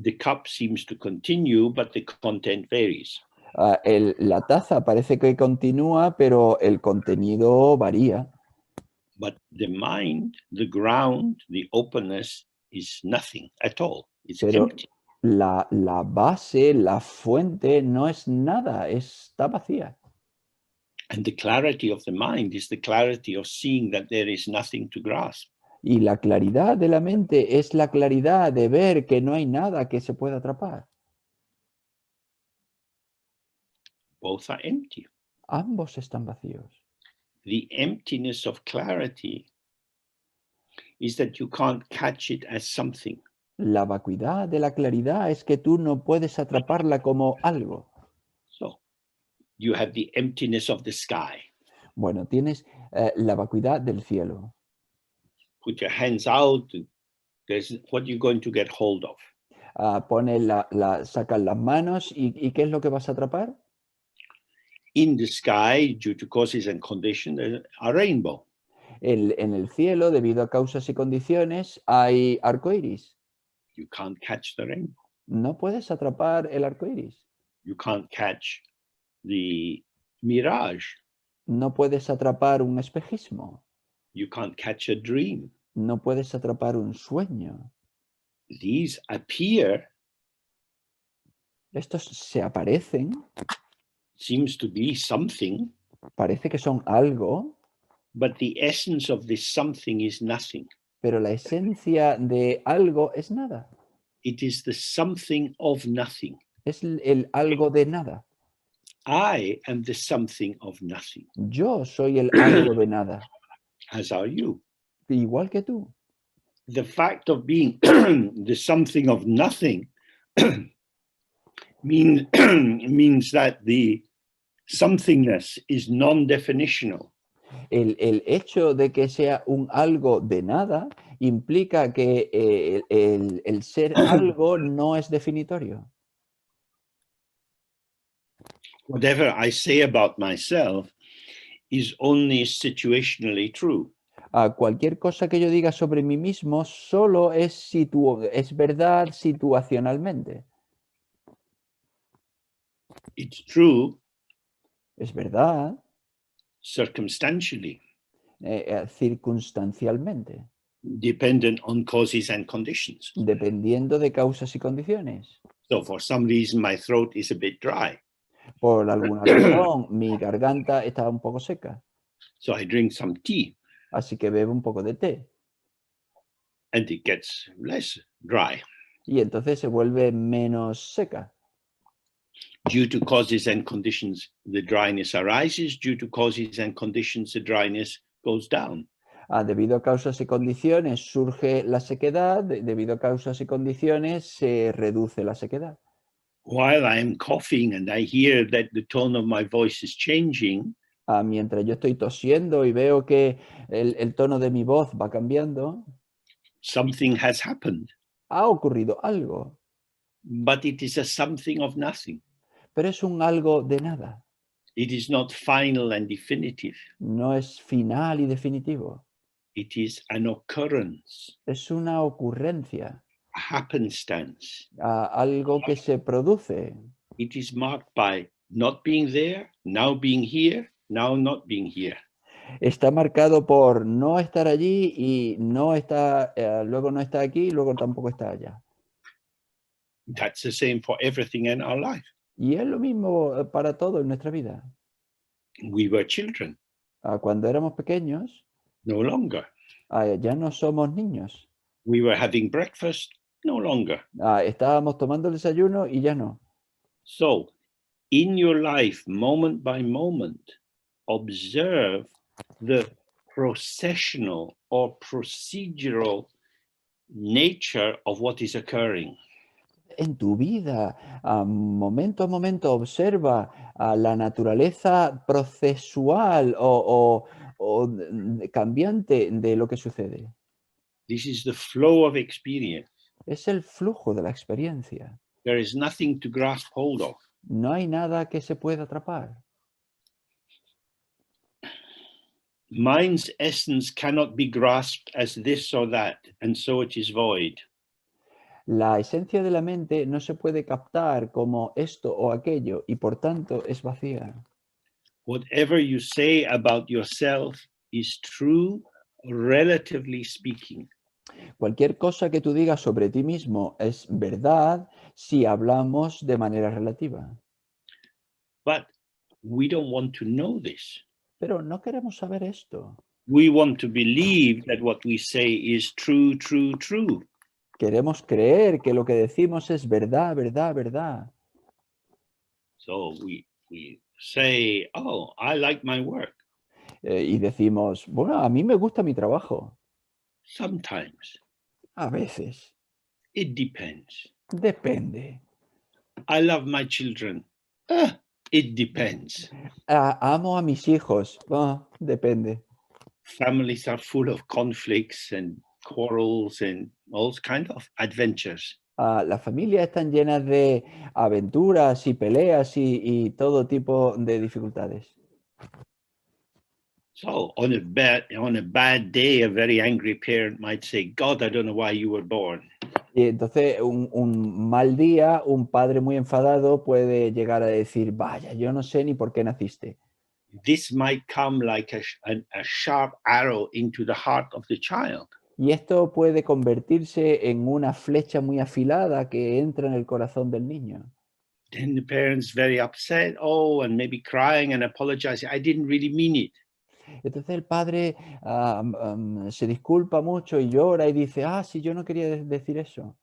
The cup seems to continue, but the content varies. La taza parece que continúa, pero el contenido varía. But the mind, the ground, the openness is nothing at all. It's Pero empty. la base, la fuente, no es nada, está vacía. And the clarity of the mind is the clarity of seeing that there is nothing to grasp. Y la claridad de la mente es la claridad de ver que no hay nada que se pueda atrapar. Both are empty. Ambos están vacíos. The emptiness of clarity is that you can't catch it as something. La vacuidad de la claridad es que tú no puedes atraparla como algo. So you have the emptiness of the sky. Bueno, tienes la vacuidad del cielo. Put your hands out. There's what you're going to get hold of. Sacas las manos y ¿qué es lo que vas a atrapar? In the sky, due to causes and conditions, there's a rainbow. En el cielo, debido a causas y condiciones, hay arcoíris. You can't catch the rainbow. No puedes atrapar el arcoíris. You can't catch the mirage. No puedes atrapar un espejismo. You can't catch a dream. No puedes atrapar un sueño. These appear, Estos se aparecen, seems to be something, parece que son algo, but the essence of this something is nothing. pero la esencia de algo es nada. It is the something of nothing. Es el algo de nada. I am the something of nothing, Yo soy el algo de nada, as are you. igual que tú. The fact of being the something of nothing means that the somethingness is non-definitional. El hecho de que sea un algo de nada implica que el ser algo no es definitorio. Whatever I say about myself is only situationally true. Cualquier cosa que yo diga sobre mí mismo solo es verdad situacionalmente. It's true Es verdad circumstantially, circunstancialmente, dependent on causes and conditions. dependiendo de causas y condiciones. So for some reason, my throat is a bit dry. Por alguna razón, mi garganta está un poco seca, So I drink some tea así que bebo un poco de té. and it gets less dry. Y entonces se vuelve menos seca. Due to causes and conditions, the dryness arises. Due to causes and conditions, the dryness goes down. Debido a causas y condiciones surge la sequedad, debido a causas y condiciones se reduce la sequedad. While I am coughing and I hear that the tone of my voice is changing, Mientras yo estoy tosiendo y veo que el tono de mi voz va cambiando, something has happened, ha ocurrido algo, but it is a something of nothing. pero es un algo de nada. It is not final and definitive. No es final y definitivo. It is an occurrence, Es una ocurrencia, a happenstance. algo que se produce. It is marked by not being there, now being here, now not being here. Está marcado por no estar allí y no está, luego no está aquí y luego tampoco está allá. That's the same for everything in our life. Y es lo mismo para todo en nuestra vida. We were children, Cuando éramos pequeños, no longer. ya no somos niños. We were having breakfast, no longer. Estábamos tomando el desayuno y ya no. So in your life, moment by moment, observe the processional or procedural nature of what is occurring. En tu vida, momento a momento, observa la naturaleza procesual o cambiante de lo que sucede. This is the flow of experience. Es el flujo de la experiencia. There is nothing to grasp hold of. No hay nada que se pueda atrapar. Mind's essence cannot be grasped as this or that, and so it is void. La esencia de la mente no se puede captar como esto o aquello y por tanto es vacía. Whatever you say about yourself is true, relatively speaking. Cualquier cosa que tú digas sobre ti mismo es verdad si hablamos de manera relativa. But we don't want to know this. Pero no queremos saber esto. We want to believe that what we say is true, true, true. Queremos creer que lo que decimos es verdad, verdad, verdad. So we say, oh, I like my work. Y decimos, bueno, a mí me gusta mi trabajo. Sometimes. A veces. It depends. Depende. I love my children. It depends. Amo a mis hijos. Depende. Families are full of conflicts and quarrels and all kinds of adventures. Las familias están llenas de aventuras y peleas y todo tipo de dificultades. So on a bad day, a very angry parent might say, God, I don't know why you were born. Y entonces un mal día, un padre muy enfadado puede llegar a decir, vaya, yo no sé ni por qué naciste. This might come like a sharp arrow into the heart of the child. Y esto puede convertirse en una flecha muy afilada que entra en el corazón del niño. Then the parent's very upset, and maybe crying and apologizing. I didn't really mean it. Entonces el padre se disculpa mucho y llora y dice, sí, yo no quería decir eso.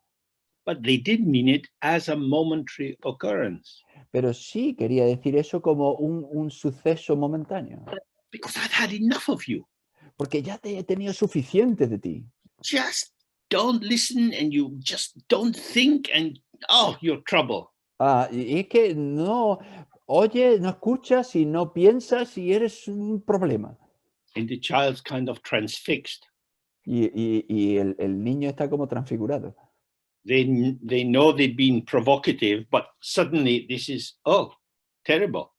But they did mean it as a momentary occurrence. Pero sí quería decir eso como un suceso momentáneo. Because I've had enough of you. Porque ya te he tenido suficiente de ti. Just don't listen and you just don't think and, you're trouble. Y es que no oyes, no escuchas y no piensas y eres un problema. And the child's kind of transfixed. Y el niño está como transfigurado. They know they've been provocative, but suddenly this is, terrible.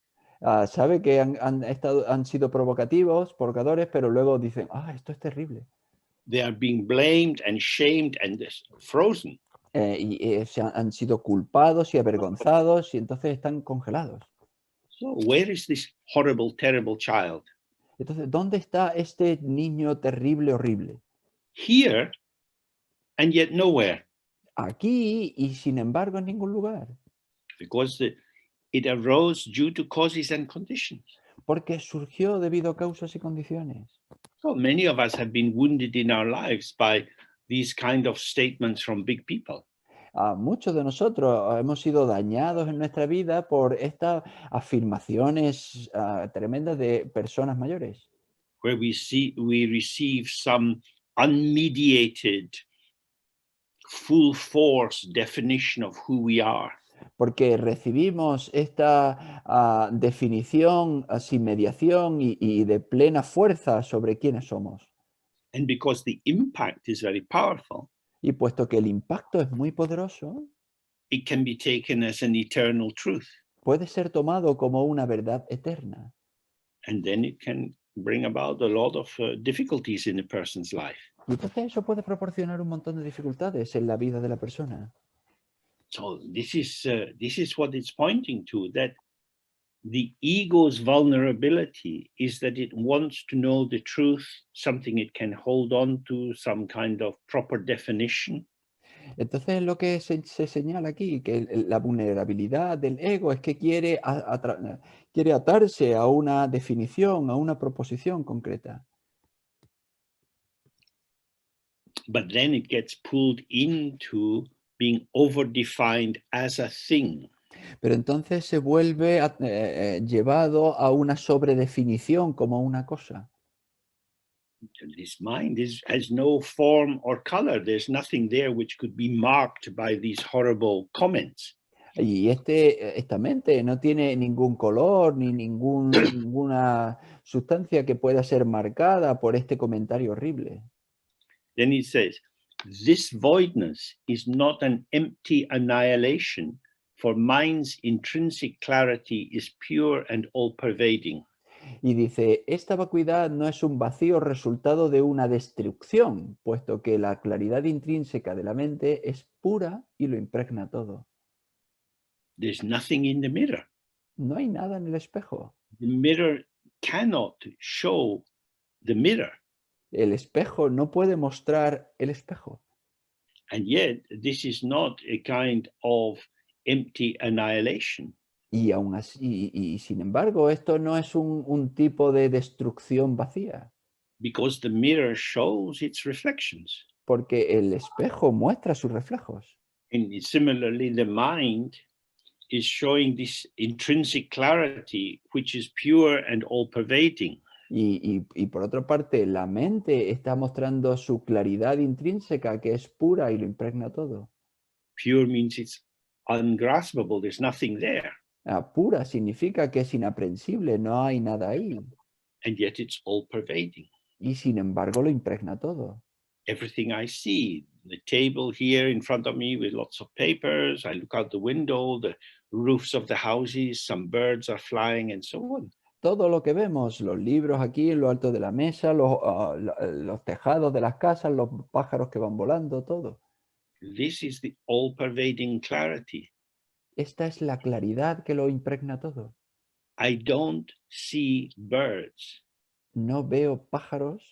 Sabe que han sido provocadores, pero luego dicen, esto es terrible. They are being blamed and shamed and frozen. Han sido culpados y avergonzados y entonces están congelados. So where is this horrible, terrible child? Entonces, ¿dónde está este niño terrible, horrible? Here and yet nowhere. Aquí y sin embargo en ningún lugar. Because it arose due to causes and conditions. Porque surgió debido a causas y condiciones. So many of us have been wounded in our lives by these kind of statements from big people. Muchos de nosotros hemos sido dañados en nuestra vida por estas afirmaciones tremendas de personas mayores. Where we receive some unmediated, full force definition of who we are. Porque recibimos esta definición sin mediación y de plena fuerza sobre quiénes somos. And because the impact is very powerful, Y puesto que el impacto es muy poderoso, it can be taken as an eternal truth. puede ser tomado como una verdad eterna. And then it can bring about a lot of difficulties in a person's life. Y entonces eso puede proporcionar un montón de dificultades en la vida de la persona. So this is what it's pointing to, that the ego's vulnerability is that it wants to know the truth, something it can hold on to, some kind of proper definition. Entonces lo que se señala aquí, que la vulnerabilidad del ego es que quiere atarse a una definición, a una proposición concreta. But then it gets pulled into being over-defined as a thing. Pero entonces se vuelve llevado a una sobredefinición como una cosa. This mind has no form or color. There's nothing there which could be marked by these horrible comments. Y esta mente no tiene ningún color ni ninguna sustancia que pueda ser marcada por este comentario horrible. Then he says, this voidness is not an empty annihilation, for mind's intrinsic clarity is pure and all-pervading. Y dice, esta vacuidad no es un vacío resultado de una destrucción, puesto que la claridad intrínseca de la mente es pura y lo impregna todo. There's nothing in the mirror. No hay nada en el espejo. The mirror cannot show the mirror. El espejo no puede mostrar el espejo. And yet, this is not a kind of empty annihilation. Y aún así, y sin embargo, esto no es un tipo de destrucción vacía, Because the mirror shows its reflections. porque el espejo muestra sus reflejos. And similarly, the mind is showing this intrinsic clarity, which is pure and all-pervading. Y por otra parte, la mente está mostrando su claridad intrínseca, que es pura y lo impregna todo. Pure means it's ungraspable. There's nothing there. Pura significa que es inaprehensible, no hay nada ahí. And yet it's all-pervading. Y sin embargo lo impregna todo. Everything I see, the table here in front of me with lots of papers, I look out the window, the roofs of the houses, some birds are flying and so on. Todo lo que vemos, los libros aquí en lo alto de la mesa, los tejados de las casas, los pájaros que van volando, todo. This is the all-pervading clarity. Esta es la claridad que lo impregna todo. I don't see birds. No veo pájaros.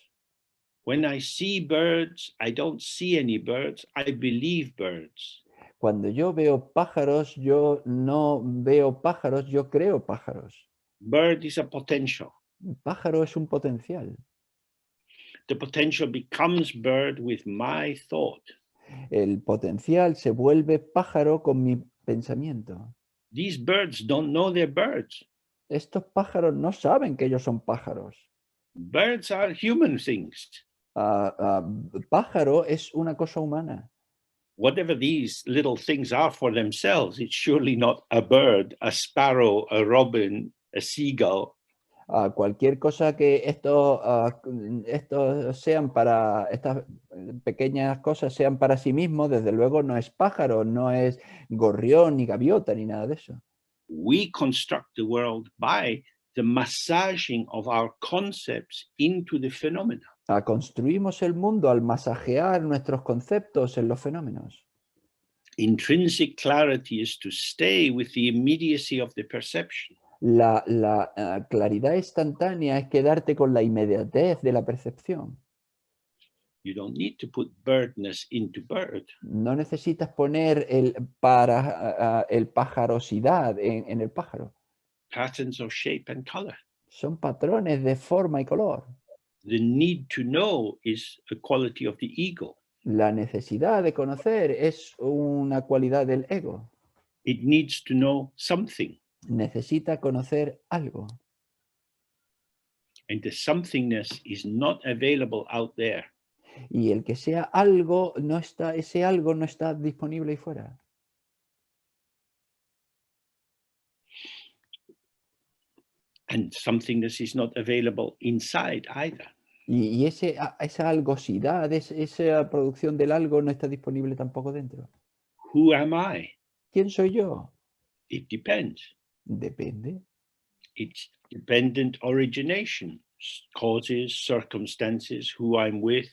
When I see birds, I don't see any birds. I believe birds. Cuando yo veo pájaros, yo no veo pájaros, yo creo pájaros. Bird is a potential. Un pájaro es un potencial. The potential becomes bird with my thought. El potencial se vuelve pájaro con mi pensamiento. These birds don't know they're birds. Estos pájaros no saben que ellos son pájaros. Birds are human things. Pájaro es una cosa humana. Whatever these little things are for themselves, it's surely not a bird, a sparrow, a robin, a seagull. Cualquier cosa que estos sean para, estas pequeñas cosas sean para sí mismos, desde luego no es pájaro, no es gorrión, ni gaviota, ni nada de eso. We construct the world by the massaging of our concepts into the phenomena. Construimos el mundo al masajear nuestros conceptos en los fenómenos. Intrinsic clarity is to stay with the immediacy of the perception. La claridad instantánea es quedarte con la inmediatez de la percepción. You don't need to put birdness into bird. No necesitas poner el pajarosidad en el pájaro. Patterns of shape and color. Son patrones de forma y color. The need to know is a quality of the ego. La necesidad de conocer es una cualidad del ego. It needs to know something. Necesita conocer algo. And the somethingness is not available out there. Y el que sea algo, ese algo no está disponible ahí fuera. And somethingness is not available inside either. Y esa algosidad, esa producción del algo no está disponible tampoco dentro. Who am I? ¿Quién soy yo? It depends. Depende. It's dependent origination, causes, circumstances, who I'm with,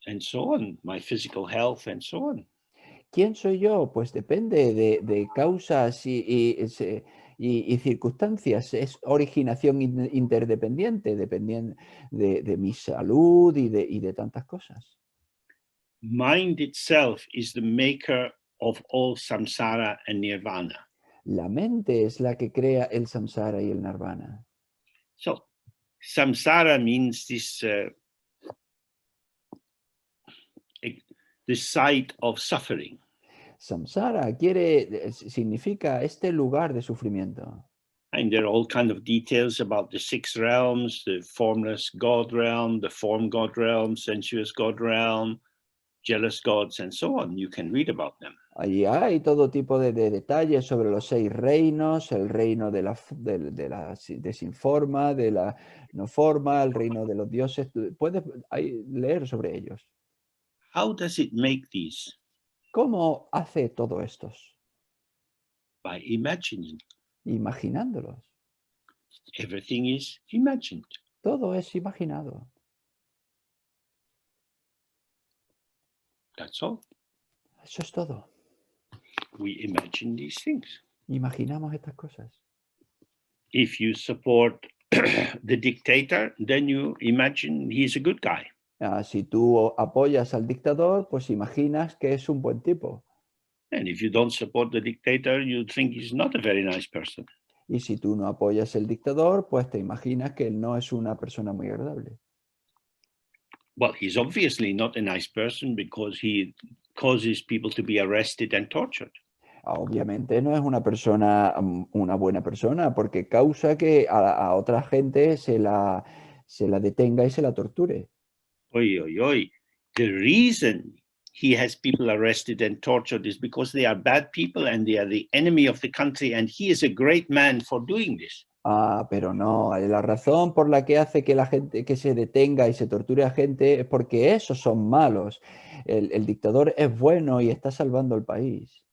and so on, my physical health, and so on. ¿Quién soy yo? Pues depende de causas y circunstancias. Es originación interdependiente, dependiendo de mi salud y de tantas cosas. Mind itself is the maker of all samsara and nirvana. La mente es la que crea el samsara y el nirvana. So, samsara means this the site of suffering. Samsara significa este lugar de sufrimiento. And there are all kinds of details about the six realms, the formless God realm, the form God realm, sensuous God realm, jealous gods, and so on. You can read about them. Allí hay todo tipo de detalles sobre los 6 reinos, el reino de sin forma, de la no forma, el reino de los dioses. Puedes leer sobre ellos. How does it make these? ¿Cómo hace todo esto? By imagining. Imaginándolos. Everything is imagined. Todo es imaginado. That's all. Eso es todo. We imagine these things. Imaginamos estas cosas. If you support the dictator, then you imagine he's a good guy. Si tú apoyas al dictador, pues imaginas que es un buen tipo. And if you don't support the dictator, you think he's not a very nice person. Y si tú no apoyas el dictador, pues te imaginas que él no es una persona muy agradable. Well, he's obviously not a nice person because he causes people to be arrested and tortured. Obviamente no es una persona, una buena persona, porque causa que a otra gente se la detenga y se la torture. Oy, oy, oy. The reason he has people arrested and tortured is because they are bad people and they are the enemy of the country, and he is a great man for doing this. Pero no, la razón por la que hace que la gente que se detenga y se torture a gente es porque esos son malos. El dictador es bueno y está salvando al país.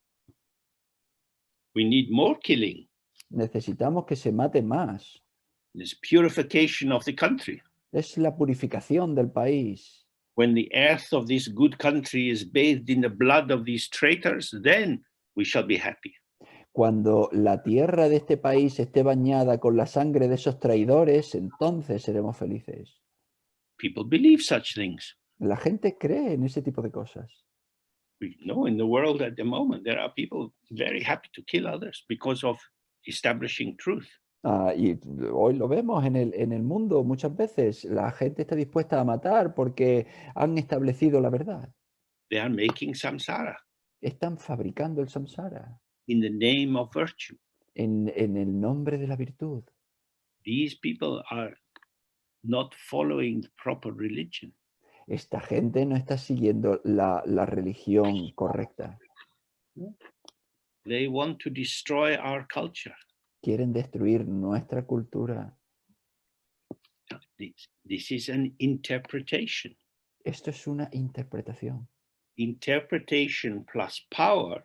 We need more killing. Necesitamos que se mate más. This purification of the country. Es la purificación del país. When the earth of this good country is bathed in the blood of these traitors, then we shall be happy. Cuando la tierra de este país esté bañada con la sangre de esos traidores, entonces seremos felices. People believe such things. La gente cree en ese tipo de cosas. We know in the world at the moment there are people very happy to kill others because of establishing truth. Y hoy lo vemos en el mundo muchas veces. La gente está dispuesta a matar porque han establecido la verdad. They are making samsara Están fabricando el samsara in the name of virtue. en el nombre de la virtud. These people are not following the proper religion. Esta gente no está siguiendo la religión correcta. They want to destroy our culture. Quieren destruir nuestra cultura. This is an interpretation. Esto es una interpretación. Interpretation plus power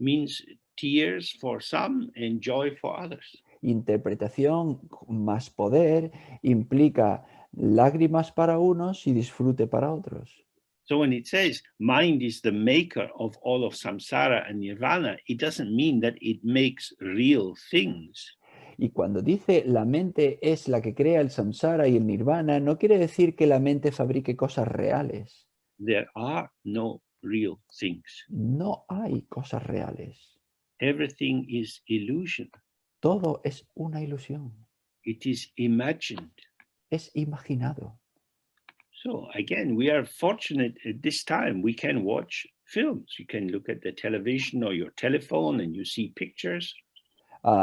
means tears for some and joy for others. Interpretación más poder implica lágrimas para unos y disfrute para otros. So when it says mind is the maker of all of samsara and nirvana, it doesn't mean that it makes real things. Y cuando dice la mente es la que crea el samsara y el nirvana, no quiere decir que la mente fabrique cosas reales. There are no real things. No hay cosas reales. Everything is illusion. Todo es una ilusión. It is imagined. Es imaginado. So again, we are fortunate at this time. We can watch films. You can look at the television or your telephone and you see pictures.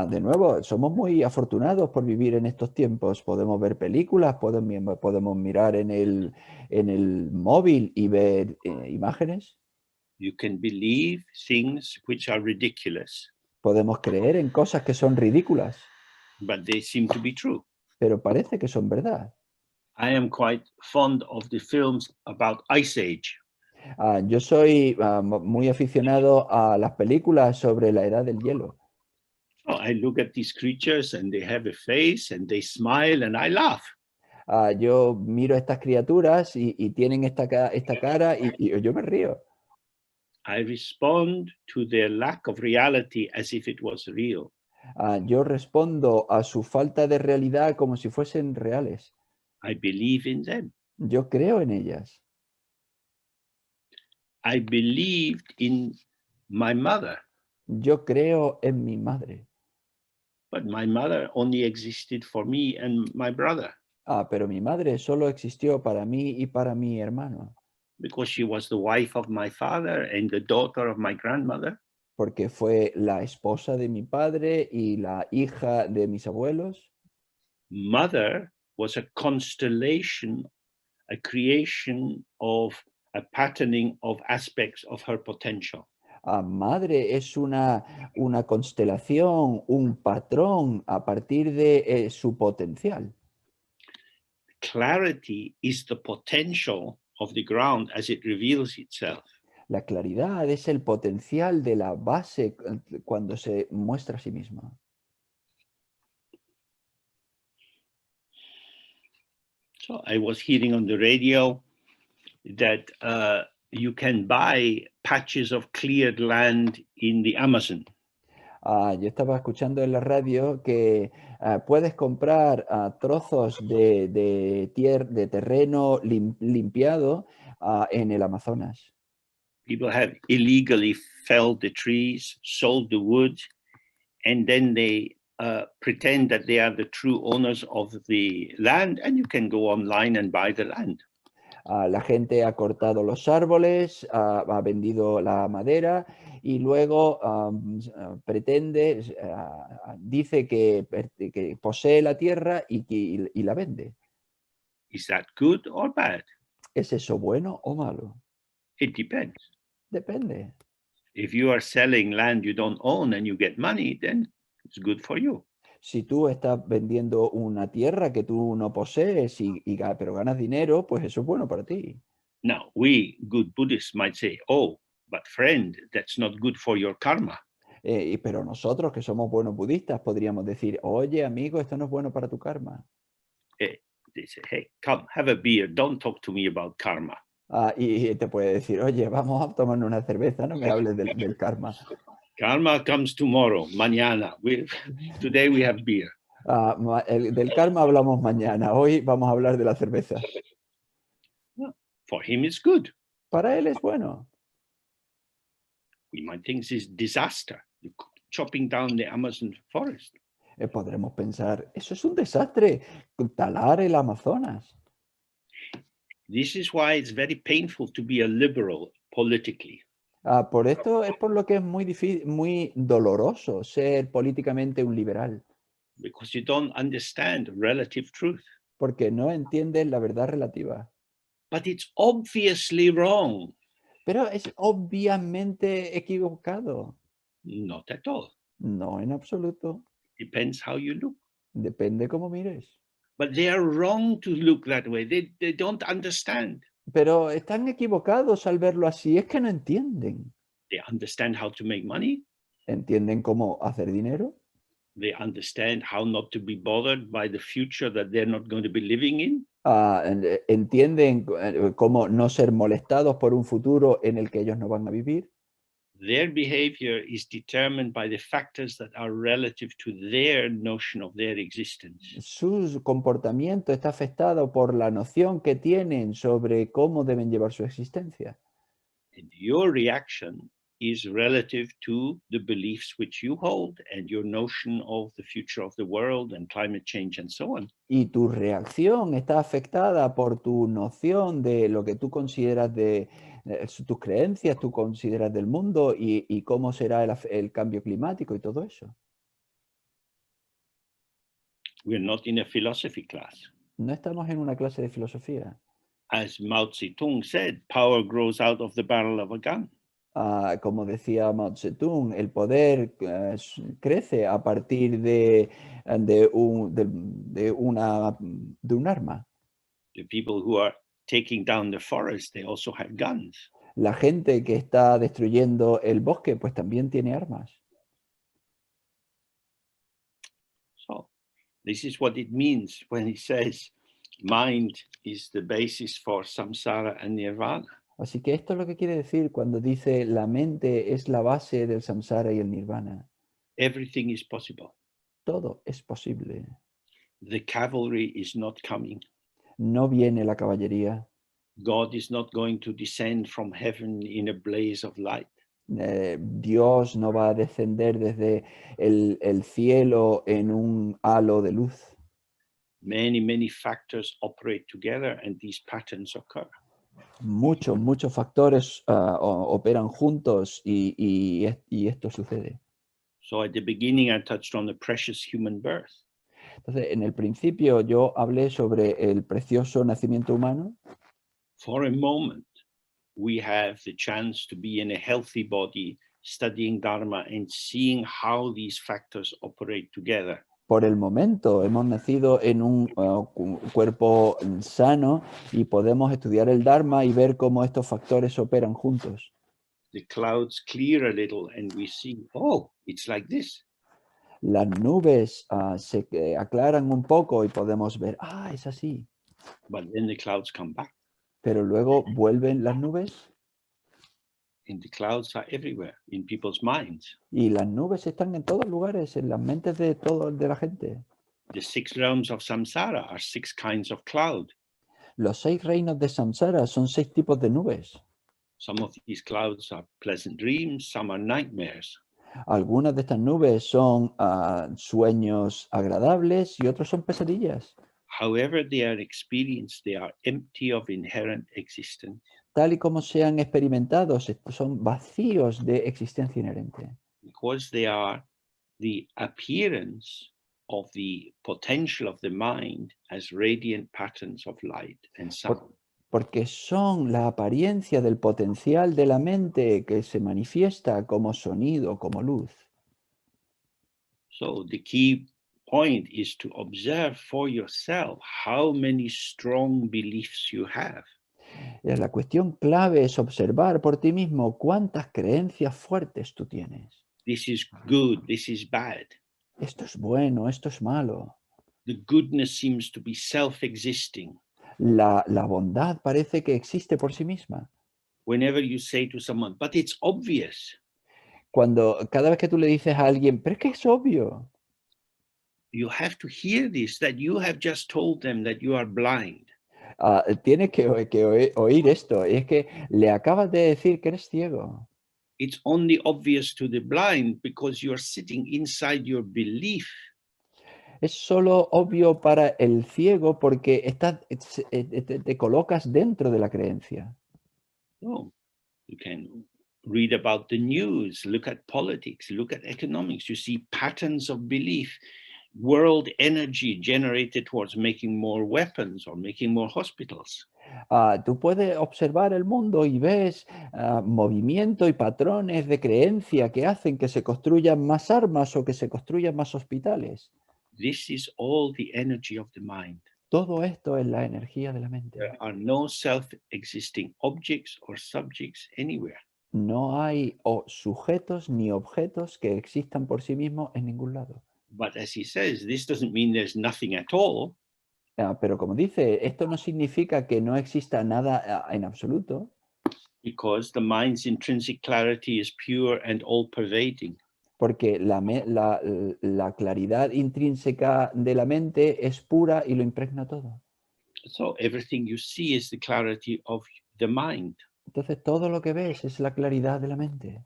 De nuevo, somos muy afortunados por vivir en estos tiempos. Podemos ver películas, podemos mirar en el móvil y ver imágenes. You can believe things which are ridiculous, Podemos creer en cosas que son ridículas, but they seem to be true. pero parece que son verdad. I am quite fond of the films about Ice Age. Yo soy muy aficionado a las películas sobre la edad del hielo. So I look at these creatures and they have a face and they smile and I laugh. Yo miro a estas criaturas y tienen esta cara y yo me río. I respond to their lack of reality as if it was real. Yo respondo a su falta de realidad como si fuesen reales. I believe in them. Yo creo en ellas. I believed in my mother, Yo creo en mi madre. but my mother only existed for me and my brother. Pero mi madre solo existió para mí y para mi hermano. Because she was the wife of my father and the daughter of my grandmother. Porque fue la esposa de mi padre y la hija de mis abuelos. Mother was a constellation, a creation of a patterning of aspects of her potential. Madre es una constelación, un patrón a partir de su potencial. Clarity is the potential of the ground as it reveals itself. La claridad es el potencial de la base cuando se muestra a sí misma. So I was hearing on the radio that you can buy patches of cleared land in the Amazon. Yo estaba escuchando en la radio que puedes comprar trozos de terreno limpiado en el Amazonas. People have illegally felled the trees, sold the wood, and then they pretend that they are the true owners of the land, and you can go online and buy the land. La gente ha cortado los árboles, ha vendido la madera y luego pretende, dice que posee la tierra y la vende. Is that good or bad? ¿Es eso bueno o malo? It depends. Depende. If you are selling land you don't own and you get money, then it's good for you. Si tú estás vendiendo una tierra que tú no posees pero ganas dinero, pues eso es bueno para ti. Now, we good Buddhists might say, oh, but friend, that's not good for your karma. Pero nosotros que somos buenos budistas podríamos decir, oye amigo, esto no es bueno para tu karma. They say, hey, come, have a beer. Don't talk to me about karma. Y te puede decir, oye, vamos a tomar una cerveza, no me hables del karma. Karma comes tomorrow, mañana. Today we have beer. Del karma hablamos mañana, hoy vamos a hablar de la cerveza. For him it's good. Para él es bueno. We might think this is disaster, chopping down the Amazon forest. Podremos pensar, eso es un desastre, talar el Amazonas. This is why it's very painful to be a liberal politically. Por esto es por lo que es muy difícil, muy doloroso ser políticamente un liberal. Because you don't understand relative truth. Porque no entiendes la verdad relativa. But it's obviously wrong. Pero es obviamente equivocado. Not at all. No en absoluto. Depends how you look. Depende cómo mires. But they are wrong to look that way. They don't understand. Pero están equivocados al verlo así. Es que no entienden. They understand how to make money. ¿Entienden cómo hacer dinero? They understand how not to be bothered by the future that they're not going to be living in. ¿Entienden cómo no ser molestados por un futuro en el que ellos no van a vivir? Their behavior is determined by the factors that are relative to their notion of their existence. Su comportamiento está afectado por la noción que tienen sobre cómo deben llevar su existencia. And your reaction is relative to the beliefs which you hold and your notion of the future of the world and climate change and so on. Y tu reacción está afectada por tu noción de lo que tú consideras tus creencias, tú consideras del mundo y cómo será el cambio climático y todo eso. We're not in a philosophy class. No estamos en una clase de filosofía. As Mao Zedong said, power grows out of the barrel of a gun. Como decía Mao Zedong, el poder crece a partir de un arma. The people who are taking down the forest, they also have guns. La gente que está destruyendo el bosque, pues también tiene armas. So this is what it means when he says mind is the basis for samsara and nirvana. Así que esto es lo que quiere decir cuando dice la mente es la base del samsara y el nirvana. Everything is possible. Todo es posible. The cavalry is not coming. No viene la caballería. God is not going to descend from heaven in a blaze of light. Dios no va a descender desde el cielo en un halo de luz. Many factors operate together and these patterns occur. Muchos factores operan juntos y esto sucede. So at the beginning, I touched on the precious human birth. Entonces, en el principio yo hablé sobre el precioso nacimiento humano. For a moment, we have the chance to be in a healthy body, studying Dharma and seeing how these factors operate together. Por el momento hemos nacido en un cuerpo sano y podemos estudiar el Dharma y ver cómo estos factores operan juntos. The clouds clear a little and we see, oh, it's like this. Las nubes se aclaran un poco y podemos ver, es así. But then the clouds come back. Pero luego vuelven las nubes And the clouds are everywhere in people's minds. y las nubes están en todos lugares, en las mentes de la gente. The six realms of Samsara are six kinds of cloud. Los 6 reinos de Samsara son 6 tipos de nubes. Some of these clouds are pleasant dreams, some are nightmares. Algunas de estas nubes son sueños agradables y otros son pesadillas. However they are experienced, they are empty of inherent existence. Tal y como sean experimentados, son vacíos de existencia inherente. Because they are the appearance of the potential of the mind as radiant patterns of light and sound. Porque son la apariencia del potencial de la mente que se manifiesta como sonido, como luz. So the key point is to observe for yourself how many strong beliefs you have. La cuestión clave es observar por ti mismo cuántas creencias fuertes tú tienes. This is good, this is bad. Esto es bueno, esto es malo. The goodness seems to be self-existing. La bondad parece que existe por sí misma. Whenever you say to someone, but it's obvious, Cada vez que tú le dices a alguien, pero es que es obvio, you have to hear this, that you have just told them that you are blind. tienes que oír esto, y es que le acabas de decir que eres ciego. It's only obvious to the blind because you are sitting inside your belief. Es solo obvio para el ciego porque te colocas dentro de la creencia. No, you can read about the news, look at politics, look at economics. You see patterns of belief, world energy generated towards making more weapons or making more hospitals. Tú puedes observar el mundo y ves movimiento y patrones de creencia que hacen que se construyan más armas o que se construyan más hospitales. This is all the energy of the mind. Todo esto es la energía de la mente. There are no self-existing objects or subjects anywhere. No hay sujetos ni objetos que existan por sí mismos en ningún lado. But as he says, this doesn't mean there's nothing at all. Pero como dice, esto no significa que no exista nada en absoluto. Because the mind's intrinsic clarity is pure and all-pervading. Porque la claridad intrínseca de la mente es pura y lo impregna todo. So everything you see is the clarity of the mind. Entonces todo lo que ves es la claridad de la mente.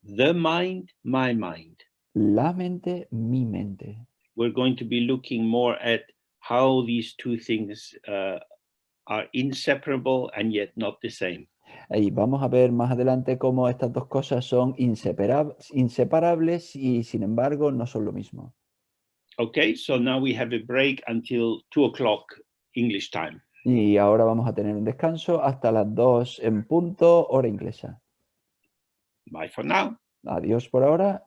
The mind, my mind. La mente, mi mente. We're going to be looking more at how these two things are inseparable and yet not the same. Y vamos a ver más adelante cómo estas dos cosas son inseparables y sin embargo no son lo mismo. Okay, so now we have a break until 2 o'clock English time. Y ahora vamos a tener un descanso hasta las 2 en punto, hora inglesa. Bye for now. Adiós por ahora.